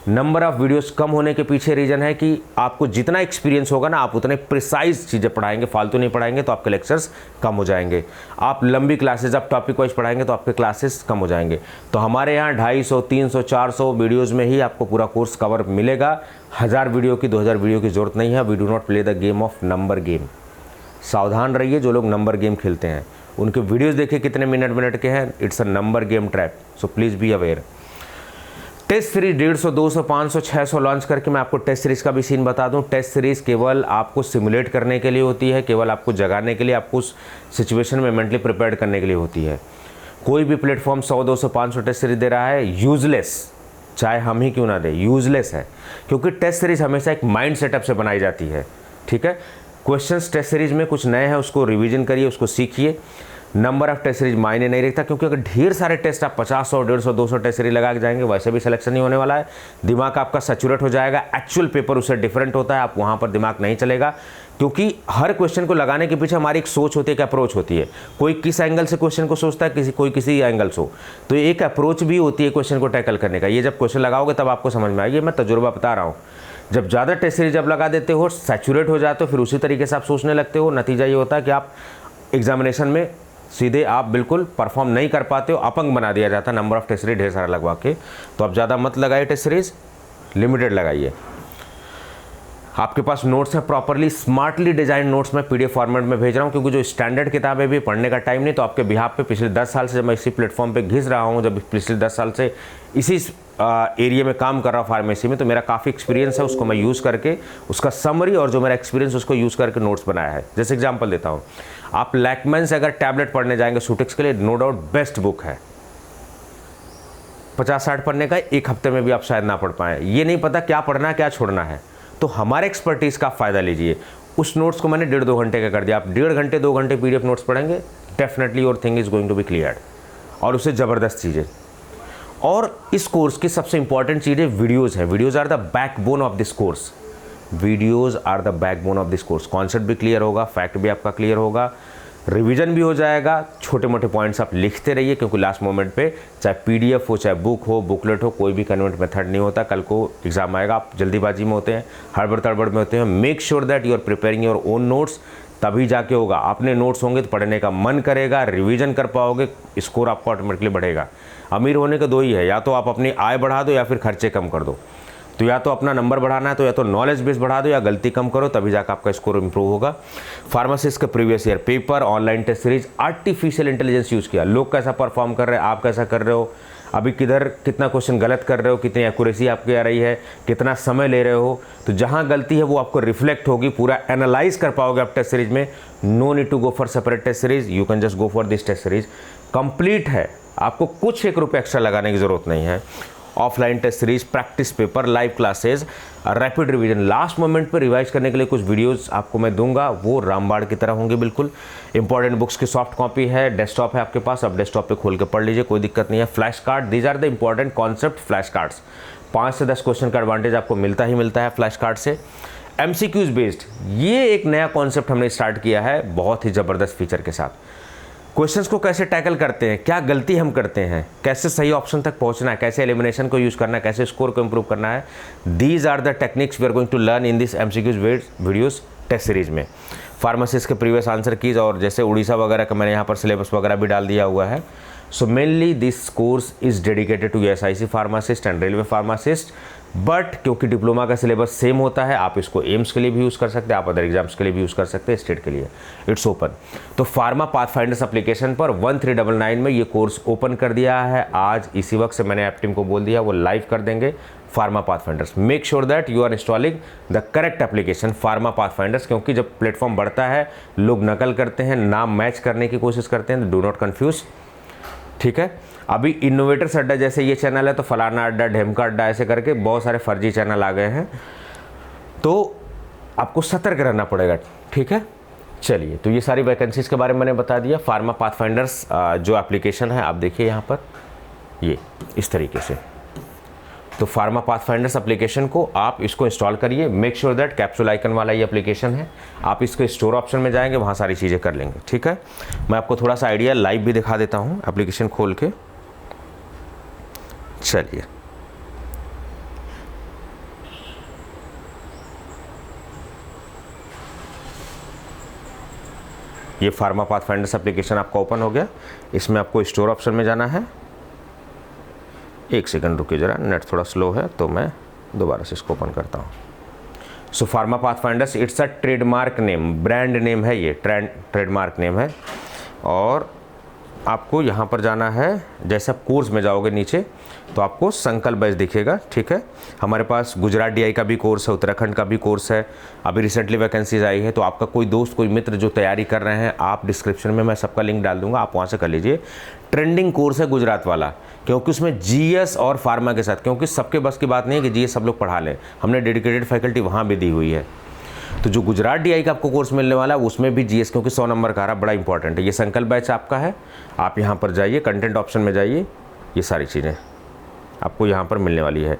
नंबर ऑफ वीडियोस कम होने के पीछे रीज़न है कि आपको जितना एक्सपीरियंस होगा ना, आप उतने प्रिसाइज चीज़ें पढ़ाएंगे, फालतू नहीं पढ़ाएंगे, तो आपके लेक्चर्स कम हो जाएंगे। आप लंबी क्लासेज, आप टॉपिक वाइज पढ़ाएंगे तो आपके क्लासेस कम हो जाएंगे। तो हमारे यहाँ 250, 300, 400 वीडियोज़ में ही आपको पूरा कोर्स कवर मिलेगा। 1000 वीडियो की, 2000 वीडियो की ज़रूरत नहीं है। We do not play the game of number game. सावधान रहिए, जो लोग नंबर गेम खेलते हैं उनके वीडियोज़ देखिए कितने मिनट के हैं। It's a number game trap, so please be aware. Test series 150, 200, 500, 600 launch करके मैं आपको टेस्ट सीरीज़ का भी सीन बता दूं। टेस्ट सीरीज़ केवल आपको सिमुलेट करने के लिए होती है, केवल आपको जगाने के लिए, आपको उस सिचुएशन में मेंटली प्रिपेयर करने के लिए होती है। कोई भी प्लेटफॉर्म 100, 200, 500 टेस्ट सीरीज दे रहा है, यूजलेस, चाहे हम ही क्यों ना दे, यूजलेस है। क्योंकि टेस्ट सीरीज हमेशा एक माइंड सेटअप से बनाई जाती है, ठीक है। क्वेश्चंस टेस्ट सीरीज में कुछ नए हैं, उसको रिवीजन करिए, उसको सीखिए। नंबर ऑफ टेस्ट सीरीज मायने नहीं रखता, क्योंकि अगर ढेर सारे टेस्ट आप 50, 100, 150, 200 टेस्ट सीरीज लगा के जाएंगे वैसे भी सिलेक्शन नहीं होने वाला है। दिमाग आपका सैचुरेट हो जाएगा, एक्चुअल पेपर उससे डिफरेंट होता है, आप वहाँ पर दिमाग नहीं चलेगा, क्योंकि हर क्वेश्चन को लगाने के पीछे हमारी एक सोच होती है, एक अप्रोच होती है। कोई किस एंगल से क्वेश्चन को सोचता है, कोई किसी एंगल से। तो एक अप्रोच भी होती है क्वेश्चन को टैकल करने का। ये जब क्वेश्चन लगाओगे तब आपको समझ में आएगी, मैं तजुर्बा बता रहा हूँ। जब ज़्यादा टेस्ट सीरीज जब लगा देते हो, सैचुरेट हो जाते हो, फिर उसी तरीके से आप सोचने लगते हो, नतीजा ये होता है कि आप एग्जामिनेशन में सीधे आप बिल्कुल परफॉर्म नहीं कर पाते हो, अपंग बना दिया जाता है नंबर ऑफ टेस्ट सीरीज ढेर सारा लगवा के। तो आप ज़्यादा मत लगाइए टेस्ट सीरीज, लिमिटेड लगाइए। आपके पास नोट्स हैं प्रॉपरली स्मार्टली डिजाइन नोट्स मैं पीडीएफ फॉर्मेट में भेज रहा हूँ, क्योंकि जो स्टैंडर्ड किताबें भी पढ़ने का टाइम नहीं। तो आपके बिहाफ पे पिछले 10 साल से जब मैं इसी प्लेटफॉर्म पे घिस रहा हूँ, जब पिछले 10 साल से इसी एरिया में काम कर रहा हूँ फार्मेसी में, तो मेरा काफ़ी एक्सपीरियंस है, उसको मैं यूज़ करके उसका समरी और जो मेरा एक्सपीरियंस उसको यूज़ करके नोट्स बनाया है। जैसे एग्जाम्पल देता हूँ, आप लैकमैन से अगर टैबलेट पढ़ने जाएंगे सूटिक्स के लिए, नो डाउट बेस्ट बुक है। 50-60 पढ़ने का एक हफ्ते में भी आप शायद ना पढ़ पाएँ। ये नहीं पता क्या पढ़ना है क्या छोड़ना है, तो हमारे एक्सपर्टीज़ का फ़ायदा लीजिए। उस नोट्स को मैंने 1.5-2 घंटे का कर दिया। आप 1.5 घंटे 2 घंटे पीडीएफ नोट्स पढ़ेंगे, definitely your thing is going to be cleared, और उससे ज़बरदस्त चीज़ें। और इस कोर्स की सबसे इंपॉर्टेंट चीज़ें वीडियोज़ हैं। Videos are the backbone of this course. Videos are the backbone of this course. Concept भी क्लियर होगा, फैक्ट भी आपका क्लियर होगा, रिवीजन भी हो जाएगा। छोटे मोटे पॉइंट्स आप लिखते रहिए, क्योंकि लास्ट मोमेंट पे चाहे पीडीएफ हो, चाहे बुक हो, बुकलेट हो, कोई भी कन्वर्ट मेथड नहीं होता। कल को एग्जाम आएगा, आप जल्दीबाजी में होते हैं, हड़बड़ तड़बड़ में होते हैं। Make sure that you are preparing your own notes, तभी जाके होगा। अपने नोट्स होंगे तो पढ़ने का मन करेगा, रिवीजन कर पाओगे, स्कोर आपका ऑटोमेटिकली बढ़ेगा। अमीर होने का दो ही है, या तो आप अपनी आय बढ़ा दो या फिर खर्चे कम कर दो। तो या तो अपना नंबर बढ़ाना है, तो या तो नॉलेज बेस बढ़ा दो या गलती कम करो, तभी जाकर आपका स्कोर इंप्रूव होगा। फार्मासिस्ट का previous year paper, online test series, artificial intelligence use किया। लोग कैसा परफॉर्म कर रहे हैं, आप कैसा कर रहे हो, अभी किधर कितना क्वेश्चन गलत कर रहे हो, कितनी एक्यूरेसी आपकी आ रही है, कितना समय ले रहे हो। तो जहाँ गलती है वो आपको रिफ्लेक्ट होगी, पूरा एनालाइज कर पाओगे आप टेस्ट सीरीज में। No need to go for separate test series, you can just go for this test series. Complete है, आपको कुछ 1 रुपये एक्स्ट्रा लगाने की ज़रूरत नहीं है। Offline test series, practice paper, live classes, rapid revision, last moment पे रिवाइज करने के लिए कुछ वीडियोस आपको मैं दूंगा, वो रामबाड़ की तरह होंगे बिल्कुल। इंपॉर्टेंट बुक्स की सॉफ्ट कॉपी है, डेस्कटॉप है आपके पास, अब डेस्कटॉप पे खोल के पढ़ लीजिए, कोई दिक्कत नहीं है। Flash card, these are the important concept. Flash cards 5 से 10 क्वेश्चन का एडवांटेज आपको मिलता ही मिलता है फ्लैश कार्ड से। MCQs बेस्ड, ये एक नया कॉन्सेप्ट हमने स्टार्ट किया है, बहुत ही ज़बरदस्त फीचर के साथ। क्वेश्चंस को कैसे टैकल करते हैं, क्या गलती हम करते हैं, कैसे सही ऑप्शन तक पहुंचना है, कैसे एलिमिनेशन को यूज़ करना है, कैसे स्कोर को इंप्रूव करना है, these are the techniques we are going to learn in this MCQs videos test series में। फार्मासिस्ट के प्रीवियस आंसर कीज, और जैसे उड़ीसा वगैरह का मैंने यहाँ पर सिलेबस वगैरह भी डाल दिया हुआ है। So mainly this course is dedicated to SIC pharmacist and railway pharmacist, but क्योंकि डिप्लोमा का सिलेबस सेम होता है, आप इसको एम्स के लिए भी यूज़ कर सकते हैं, आप अदर एग्जाम्स के लिए भी यूज़ कर सकते हैं, स्टेट के लिए इट्स ओपन। तो फार्मा पाथफाइंडर्स एप्लीकेशन पर 1399 में ये कोर्स ओपन कर दिया है आज। इसी वक्त से मैंने ऐप टीम को बोल दिया वो लाइव कर देंगे Pharma Pathfinders. Make sure that you are installing the correct application Pharma Pathfinders, क्योंकि जब प्लेटफॉर्म बढ़ता है लोग नकल करते हैं, नाम मैच करने की कोशिश करते हैं, डू नॉट कन्फ्यूज, ठीक है। अभी इनोवेटर्स अड्डा जैसे ये चैनल है, तो फलाना अड्डा, ढेमका अड्डा, ऐसे करके बहुत सारे फर्जी चैनल आ गए हैं, तो आपको सतर्क रहना पड़ेगा, ठीक है। चलिए, तो ये सारी वैकेंसीज़ के बारे में मैंने बता दिया। फार्मा पाथफाइंडर्स जो एप्लीकेशन है, आप देखिए यहाँ पर ये इस तरीके से। तो फार्मा पाथफाइंडर्स एप्लीकेशन को आप इसको इंस्टॉल करिए। Make sure that capsule icon वाला ये एप्लीकेशन है, आप इसके स्टोर ऑप्शन में जाएंगे, वहाँ सारी चीज़ें कर लेंगे, ठीक है। मैं आपको थोड़ा सा आइडिया लाइव भी दिखा देता हूँ एप्लीकेशन खोल के। चलिए, ये फार्मा पाथफाइंडर्स एप्लीकेशन आपका ओपन हो गया। इसमें आपको स्टोर ऑप्शन में जाना है। 1 सेकंड रुकिए ज़रा, नेट थोड़ा स्लो है, तो मैं दोबारा से इसको ओपन करता हूँ। So Pharma Pathfinders it's a trademark name, brand name है ये, ट्रेडमार्क नेम है। और आपको यहाँ पर जाना है, जैसे आप कोर्स में जाओगे नीचे तो आपको संकल्प बैच दिखेगा, ठीक है। हमारे पास गुजरात DI का भी कोर्स है, उत्तराखंड का भी कोर्स है, अभी रिसेंटली वैकेंसीज आई है। तो आपका कोई दोस्त, कोई मित्र जो तैयारी कर रहे हैं, आप डिस्क्रिप्शन में मैं सबका लिंक डाल दूंगा, आप वहाँ से कर लीजिए। ट्रेंडिंग कोर्स है गुजरात वाला, क्योंकि उसमें GS और फार्मा के साथ, क्योंकि सबके बस की बात नहीं है कि GS सब लोग पढ़ा लें, हमने डेडिकेटेड फैकल्टी वहाँ भी दी हुई है। तो जो गुजरात डीआई का आपको कोर्स मिलने वाला है उसमें भी जीएस, क्योंकि 100 नंबर का आ रहा, बड़ा इंपॉर्टेंट है। ये संकल्प बैच आपका है, आप यहाँ पर जाइए, कंटेंट ऑप्शन में जाइए, ये सारी चीज़ें आपको यहाँ पर मिलने वाली है।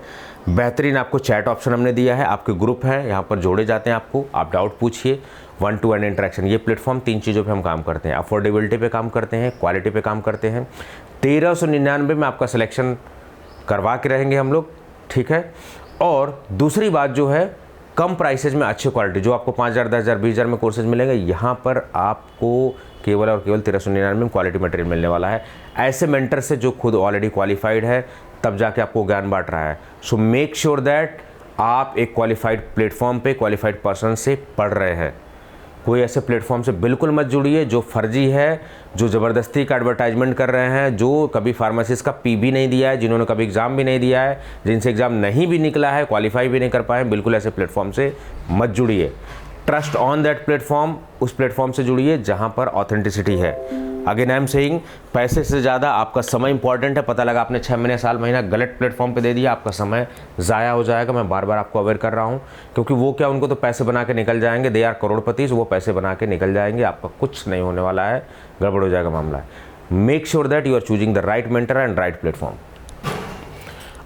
बेहतरीन आपको चैट ऑप्शन हमने दिया है, आपके ग्रुप हैं, यहाँ पर जोड़े जाते हैं आपको, आप डाउट पूछिए, 1-to-1 इंटरेक्शन। ये प्लेटफॉर्म 3 चीज़ों पे हम काम करते हैं, अफोर्डेबिलिटी पे काम करते हैं, क्वालिटी पे काम करते हैं। 1399 में आपका सिलेक्शन करवा के रहेंगे हम लोग, ठीक है। और दूसरी बात जो है, कम प्राइसेज में अच्छी क्वालिटी, जो आपको 5000, 10,000, 20,000 में कोर्सेज मिलेंगे, यहाँ पर आपको केवल और केवल 1399 में क्वालिटी मटेरियल मिलने वाला है, ऐसे मेंटर से जो खुद ऑलरेडी क्वालिफाइड है, तब जाके आपको ज्ञान बांट रहा है। सो मेक श्योर दैट आप एक क्वालिफाइड प्लेटफॉर्म पे क्वालिफाइड पर्सन से पढ़ रहे हैं। कोई ऐसे प्लेटफॉर्म से बिल्कुल मत जुड़िए जो फर्जी है, जो ज़बरदस्ती का एडवर्टाइजमेंट कर रहे हैं, जो कभी फार्मासिस्ट का पीबी नहीं दिया है, जिन्होंने कभी एग्ज़ाम भी नहीं दिया है, जिनसे एग्ज़ाम नहीं भी निकला है, क्वालिफाई भी नहीं कर पाए, बिल्कुल ऐसे प्लेटफॉर्म से मत जुड़िए। ट्रस्ट ऑन दैट प्लेटफॉर्म, उस प्लेटफॉर्म से जुड़िए जहाँ पर ऑथेंटिसिटी है। अगेन आई एम सेइंग, पैसे से ज़्यादा आपका समय इंपॉर्टेंट है। पता लगा आपने 6 महीने, साल, महीना गलत प्लेटफॉर्म पे दे दिया, आपका समय ज़ाया हो जाएगा। मैं बार बार आपको अवेयर कर रहा हूँ, क्योंकि वो क्या, उनको तो पैसे बना के निकल जाएंगे, दे आर करोड़पति, वो पैसे बना के निकल जाएंगे, आपका कुछ नहीं होने वाला है, गड़बड़ हो जाएगा मामला। Make sure that you are choosing the right mentor and right platform.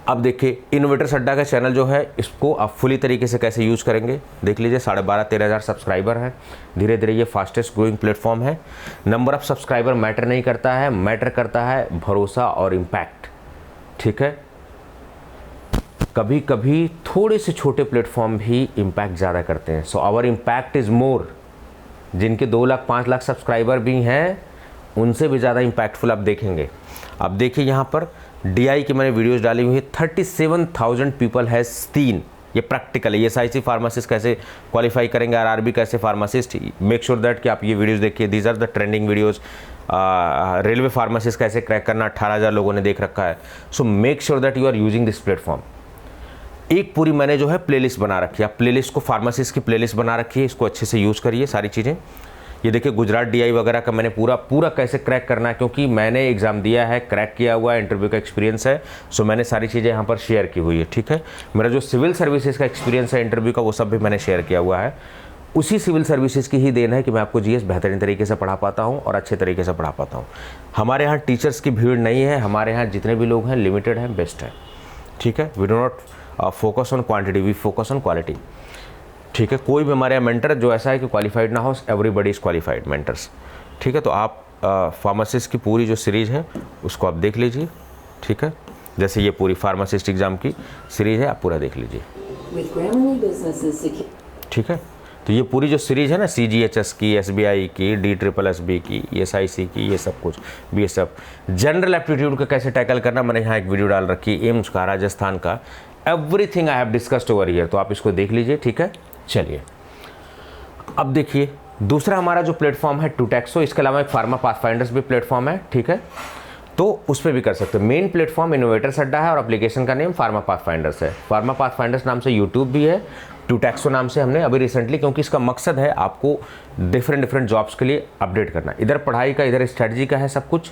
अब देखिए, इनोवेटर्स अड्डा का चैनल जो है, इसको आप फुली तरीके से कैसे यूज़ करेंगे देख लीजिए। 12,500-13,000 सब्सक्राइबर हैं, धीरे धीरे ये फास्टेस्ट ग्रोइंग प्लेटफॉर्म है। नंबर ऑफ सब्सक्राइबर मैटर नहीं करता है, मैटर करता है भरोसा और इम्पैक्ट, ठीक है। कभी कभी थोड़े से छोटे प्लेटफॉर्म भी इम्पैक्ट ज़्यादा करते हैं। So our impact is more. जिनके 2 लाख 5 लाख सब्सक्राइबर भी हैं, उनसे भी ज़्यादा इम्पैक्टफुल आप देखेंगे। अब देखिए, यहाँ पर डीआई की मैंने वीडियोस डाली हुई है, 37,000 पीपल हैज़ सीन। ये प्रैक्टिकल है, ये एसआईसी फार्मासिस्ट कैसे क्वालिफाई करेंगे, आरआरबी कैसे फार्मासिस्ट। मेक श्योर दैट कि आप ये वीडियोस देखिए, these are the trending videos. Railway pharmacist कैसे क्रैक करना, 18,000 लोगों ने देख रखा है। So make sure that you are using this platform. एक पूरी मैंने जो है प्लेलिस्ट बना रखी है, आप प्लेलिस्ट को, फार्मासिस्ट की प्लेलिस्ट बना रखी है, इसको अच्छे से यूज़ करिए सारी चीज़ें। ये देखिए, गुजरात डीआई वगैरह का मैंने पूरा कैसे क्रैक करना है, क्योंकि मैंने एग्ज़ाम दिया है, क्रैक किया हुआ है, इंटरव्यू का एक्सपीरियंस है। सो मैंने सारी चीज़ें यहाँ पर शेयर की हुई है, ठीक है। मेरा जो सिविल सर्विसेज का एक्सपीरियंस है इंटरव्यू का, वो सब भी मैंने शेयर किया हुआ है। उसी सिविल सर्विसेज की ही देन है कि मैं आपको जीएस बेहतरीन तरीके से पढ़ा पाता हूँ और अच्छे तरीके से पढ़ा पाता हूँ। हमारे यहाँ टीचर्स की भीड़ नहीं है, हमारे यहाँ जितने भी लोग हैं लिमिटेड हैं, बेस्ट है, ठीक है। We do not focus on quantity, we focus on quality, ठीक है। कोई भी हमारे यहाँ मेंटर जो ऐसा है कि क्वालिफाइड ना हो, एवरीबडी इज़ क्वालिफाइड मेंटर्स, ठीक है। तो आप फार्मासिस्ट की पूरी जो सीरीज़ है उसको आप देख लीजिए, ठीक है। जैसे ये पूरी फार्मासिस्ट एग्ज़ाम की सीरीज़ है, आप पूरा देख लीजिए, ठीक है। तो ये पूरी जो सीरीज़ है ना, CGHS की, SBI की, DSSB की, SIC की, ये सब कुछ, BSF, जनरल एप्टीट्यूड का कैसे टैकल करना, मैंने यहाँ एक वीडियो डाल रखी है, एम्स का, राजस्थान का, everything I have discussed over here. तो आप इसको देख लीजिए, ठीक है। चलिए, अब देखिए, दूसरा हमारा जो प्लेटफॉर्म है टूटैक्सो, इसके अलावा एक फार्मा पाथफाइंडर्स भी प्लेटफॉर्म है, ठीक है। तो उस पर भी कर सकते हो। मेन प्लेटफॉर्म इनोवेटर्स अड्डा है और एप्लीकेशन का नेम फार्मा पाथफाइंडर्स है। फार्मा पाथफाइंडर्स नाम से यूट्यूब भी है, टूटैक्सो नाम से हमने अभी रिसेंटली, क्योंकि इसका मकसद है आपको डिफरेंट जॉब्स के लिए अपडेट करना। इधर पढ़ाई का, इधर स्ट्रेटजी का है सब कुछ,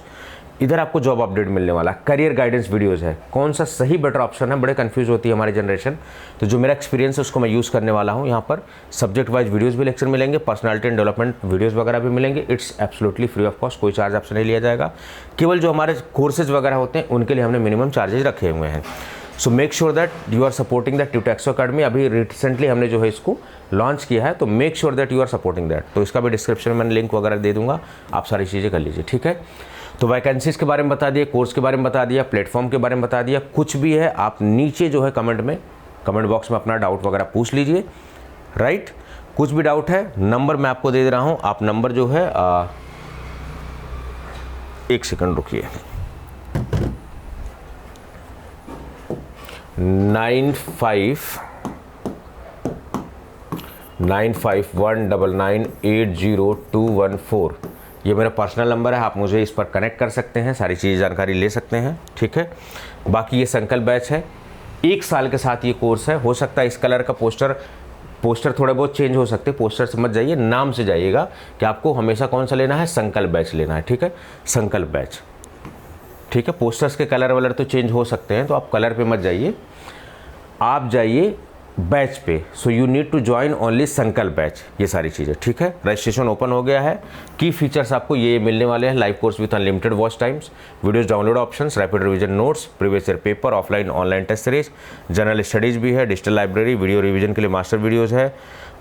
इधर आपको जॉब अपडेट मिलने वाला, करियर गाइडेंस वीडियोस है, कौन सा सही बेटर ऑप्शन है, बड़े कंफ्यूज होती है हमारी जनरेशन। तो जो मेरा एक्सपीरियंस है उसको मैं यूज़ करने वाला हूँ। यहाँ पर सब्जेक्ट वाइज वीडियोस भी लेक्चर मिलेंगे, पर्सनालिटी एंड डेवलपमेंट वीडियोस वगैरह भी मिलेंगे। It's absolutely free of cost, कोई चार्ज आपसे नहीं लिया जाएगा। केवल जो हमारे कोर्सेज वगैरह होते हैं उनके लिए हमने मिनिमम चार्जेज रखे हुए हैं। So make sure that you are supporting that टूटैक्सो अकेडमी। अभी रिसेंटली हमने जो है इसको लॉन्च किया है, तो make sure that you are supporting that. तो इसका भी डिस्क्रिप्शन में मैंने लिंक वगैरह दे दूंगा, आप सारी चीज़ें कर लीजिए, ठीक है। तो वैकेंसीज के बारे में बता दिया, कोर्स के बारे में बता दिया, प्लेटफॉर्म के बारे में बता दिया। कुछ भी है आप नीचे जो है कमेंट बॉक्स में अपना डाउट वगैरह पूछ लीजिए, राइट। कुछ भी डाउट है, नंबर मैं आपको दे रहा हूँ, आप नंबर जो है 1 सेकंड रुकिए, 9515998021 ये मेरा पर्सनल नंबर है। आप मुझे इस पर कनेक्ट कर सकते हैं, सारी चीज़ जानकारी ले सकते हैं, ठीक है। बाकी ये संकल्प बैच है, 1 साल के साथ ये कोर्स है। हो सकता है इस कलर का पोस्टर थोड़े बहुत चेंज हो सकते हैं, पोस्टर से मत जाइए, नाम से जाइएगा कि आपको हमेशा कौन सा लेना है, संकल्प बैच लेना है, ठीक है। संकल्प बैच, ठीक है। पोस्टर्स के कलर वलर तो चेंज हो सकते हैं, तो आप कलर पे मत जाइए, आप जाइए बैच पे, so you need to join only Sankalp batch, ये सारी चीज़ें, ठीक है। रजिस्ट्रेशन ओपन हो गया है। की फीचर्स आपको ये मिलने वाले हैं, live course with unlimited watch times, videos download options, rapid revision notes, previous year paper, offline online test series, general studies भी है, डिजिटल लाइब्रेरी, वीडियो रिवीजन के लिए मास्टर वीडियोज़ है।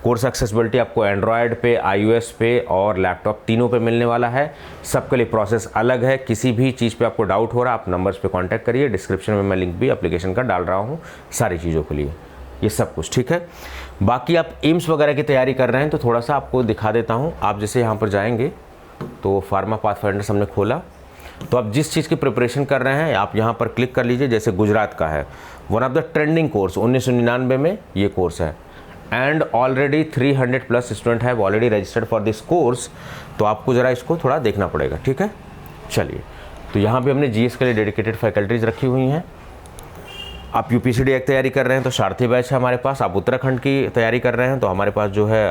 कोर्स एक्सेसिबिलिटी आपको एंड्रॉयड पे, iOS पे और laptop तीनों पे मिलने वाला है। सबके लिए प्रोसेस अलग है। किसी भी चीज़ पे आपको डाउट हो रहा है, आप नंबर्स पे कांटेक्ट करिए। डिस्क्रिप्शन में मैं लिंक भी एप्लीकेशन का डाल रहा हूँ सारी चीज़ों के लिए, ये सब कुछ, ठीक है। बाकी आप एम्स वगैरह की तैयारी कर रहे हैं तो थोड़ा सा आपको दिखा देता हूँ। आप जैसे यहाँ पर जाएंगे तो फार्मा पाथफाइंडर हमने खोला, तो आप जिस चीज़ की प्रिपरेशन कर रहे हैं आप यहाँ पर क्लिक कर लीजिए। जैसे गुजरात का है, one of the trending course, 1999 में ये कोर्स है and already 300+ student have already registered for this course. तो आपको ज़रा इसको थोड़ा देखना पड़ेगा, ठीक है। चलिए, तो यहाँ पे हमने जीएस के लिए डेडिकेटेड फैकल्टीज़ रखी हुई हैं। आप यूपीसीडी एक तैयारी कर रहे हैं तो सारथी बैच है हमारे पास। आप उत्तराखंड की तैयारी कर रहे हैं तो हमारे पास जो है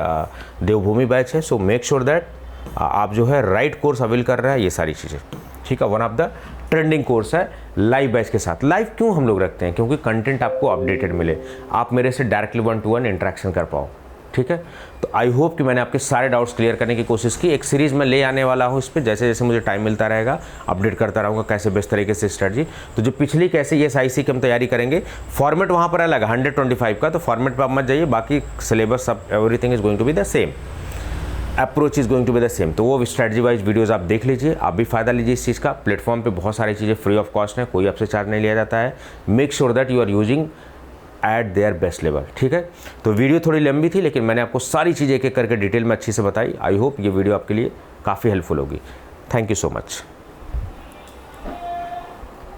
देवभूमि बैच है। सो मेक श्योर दैट आप जो है राइट कोर्स अवेल कर रहे हैं, ये सारी चीज़ें, ठीक है। One of the trending course है लाइव बैच के साथ। लाइव क्यों हम लोग रखते हैं? क्योंकि कंटेंट आपको अपडेटेड मिले, आप मेरे से डायरेक्टली 1-to-1 इंटरेक्शन कर पाओ, ठीक है। तो आई होप कि मैंने आपके सारे डाउट्स क्लियर करने की कोशिश की। एक सीरीज़ में ले आने वाला हूँ इस पर, जैसे जैसे मुझे टाइम मिलता रहेगा अपडेट करता रहूँगा कैसे बेस्ट तरीके से स्ट्रेटजी। तो जो पिछली कैसे ये SIC की हम तैयारी करेंगे, फॉर्मेट वहाँ पर अलग 125 का, तो फॉर्मेट पर आप मत जाइए, बाकी सिलेबस सब everything is going to be the same, approach is going to be the same. तो वो स्ट्रेटजी वाइज वीडियोस आप देख लीजिए, आप भी फायदा लीजिए इस चीज़ का। प्लेटफॉर्म पे बहुत सारी चीज़ें फ्री ऑफ कॉस्ट हैं, कोई आपसे चार्ज नहीं लिया जाता है। Make sure that you are using at their best level, ठीक है। तो वीडियो थोड़ी लंबी थी लेकिन मैंने आपको सारी चीज़ें एक एक करके डिटेल में अच्छी से बताई। आई होप ये वीडियो आपके लिए काफ़ी हेल्पफुल होगी। Thank you so much.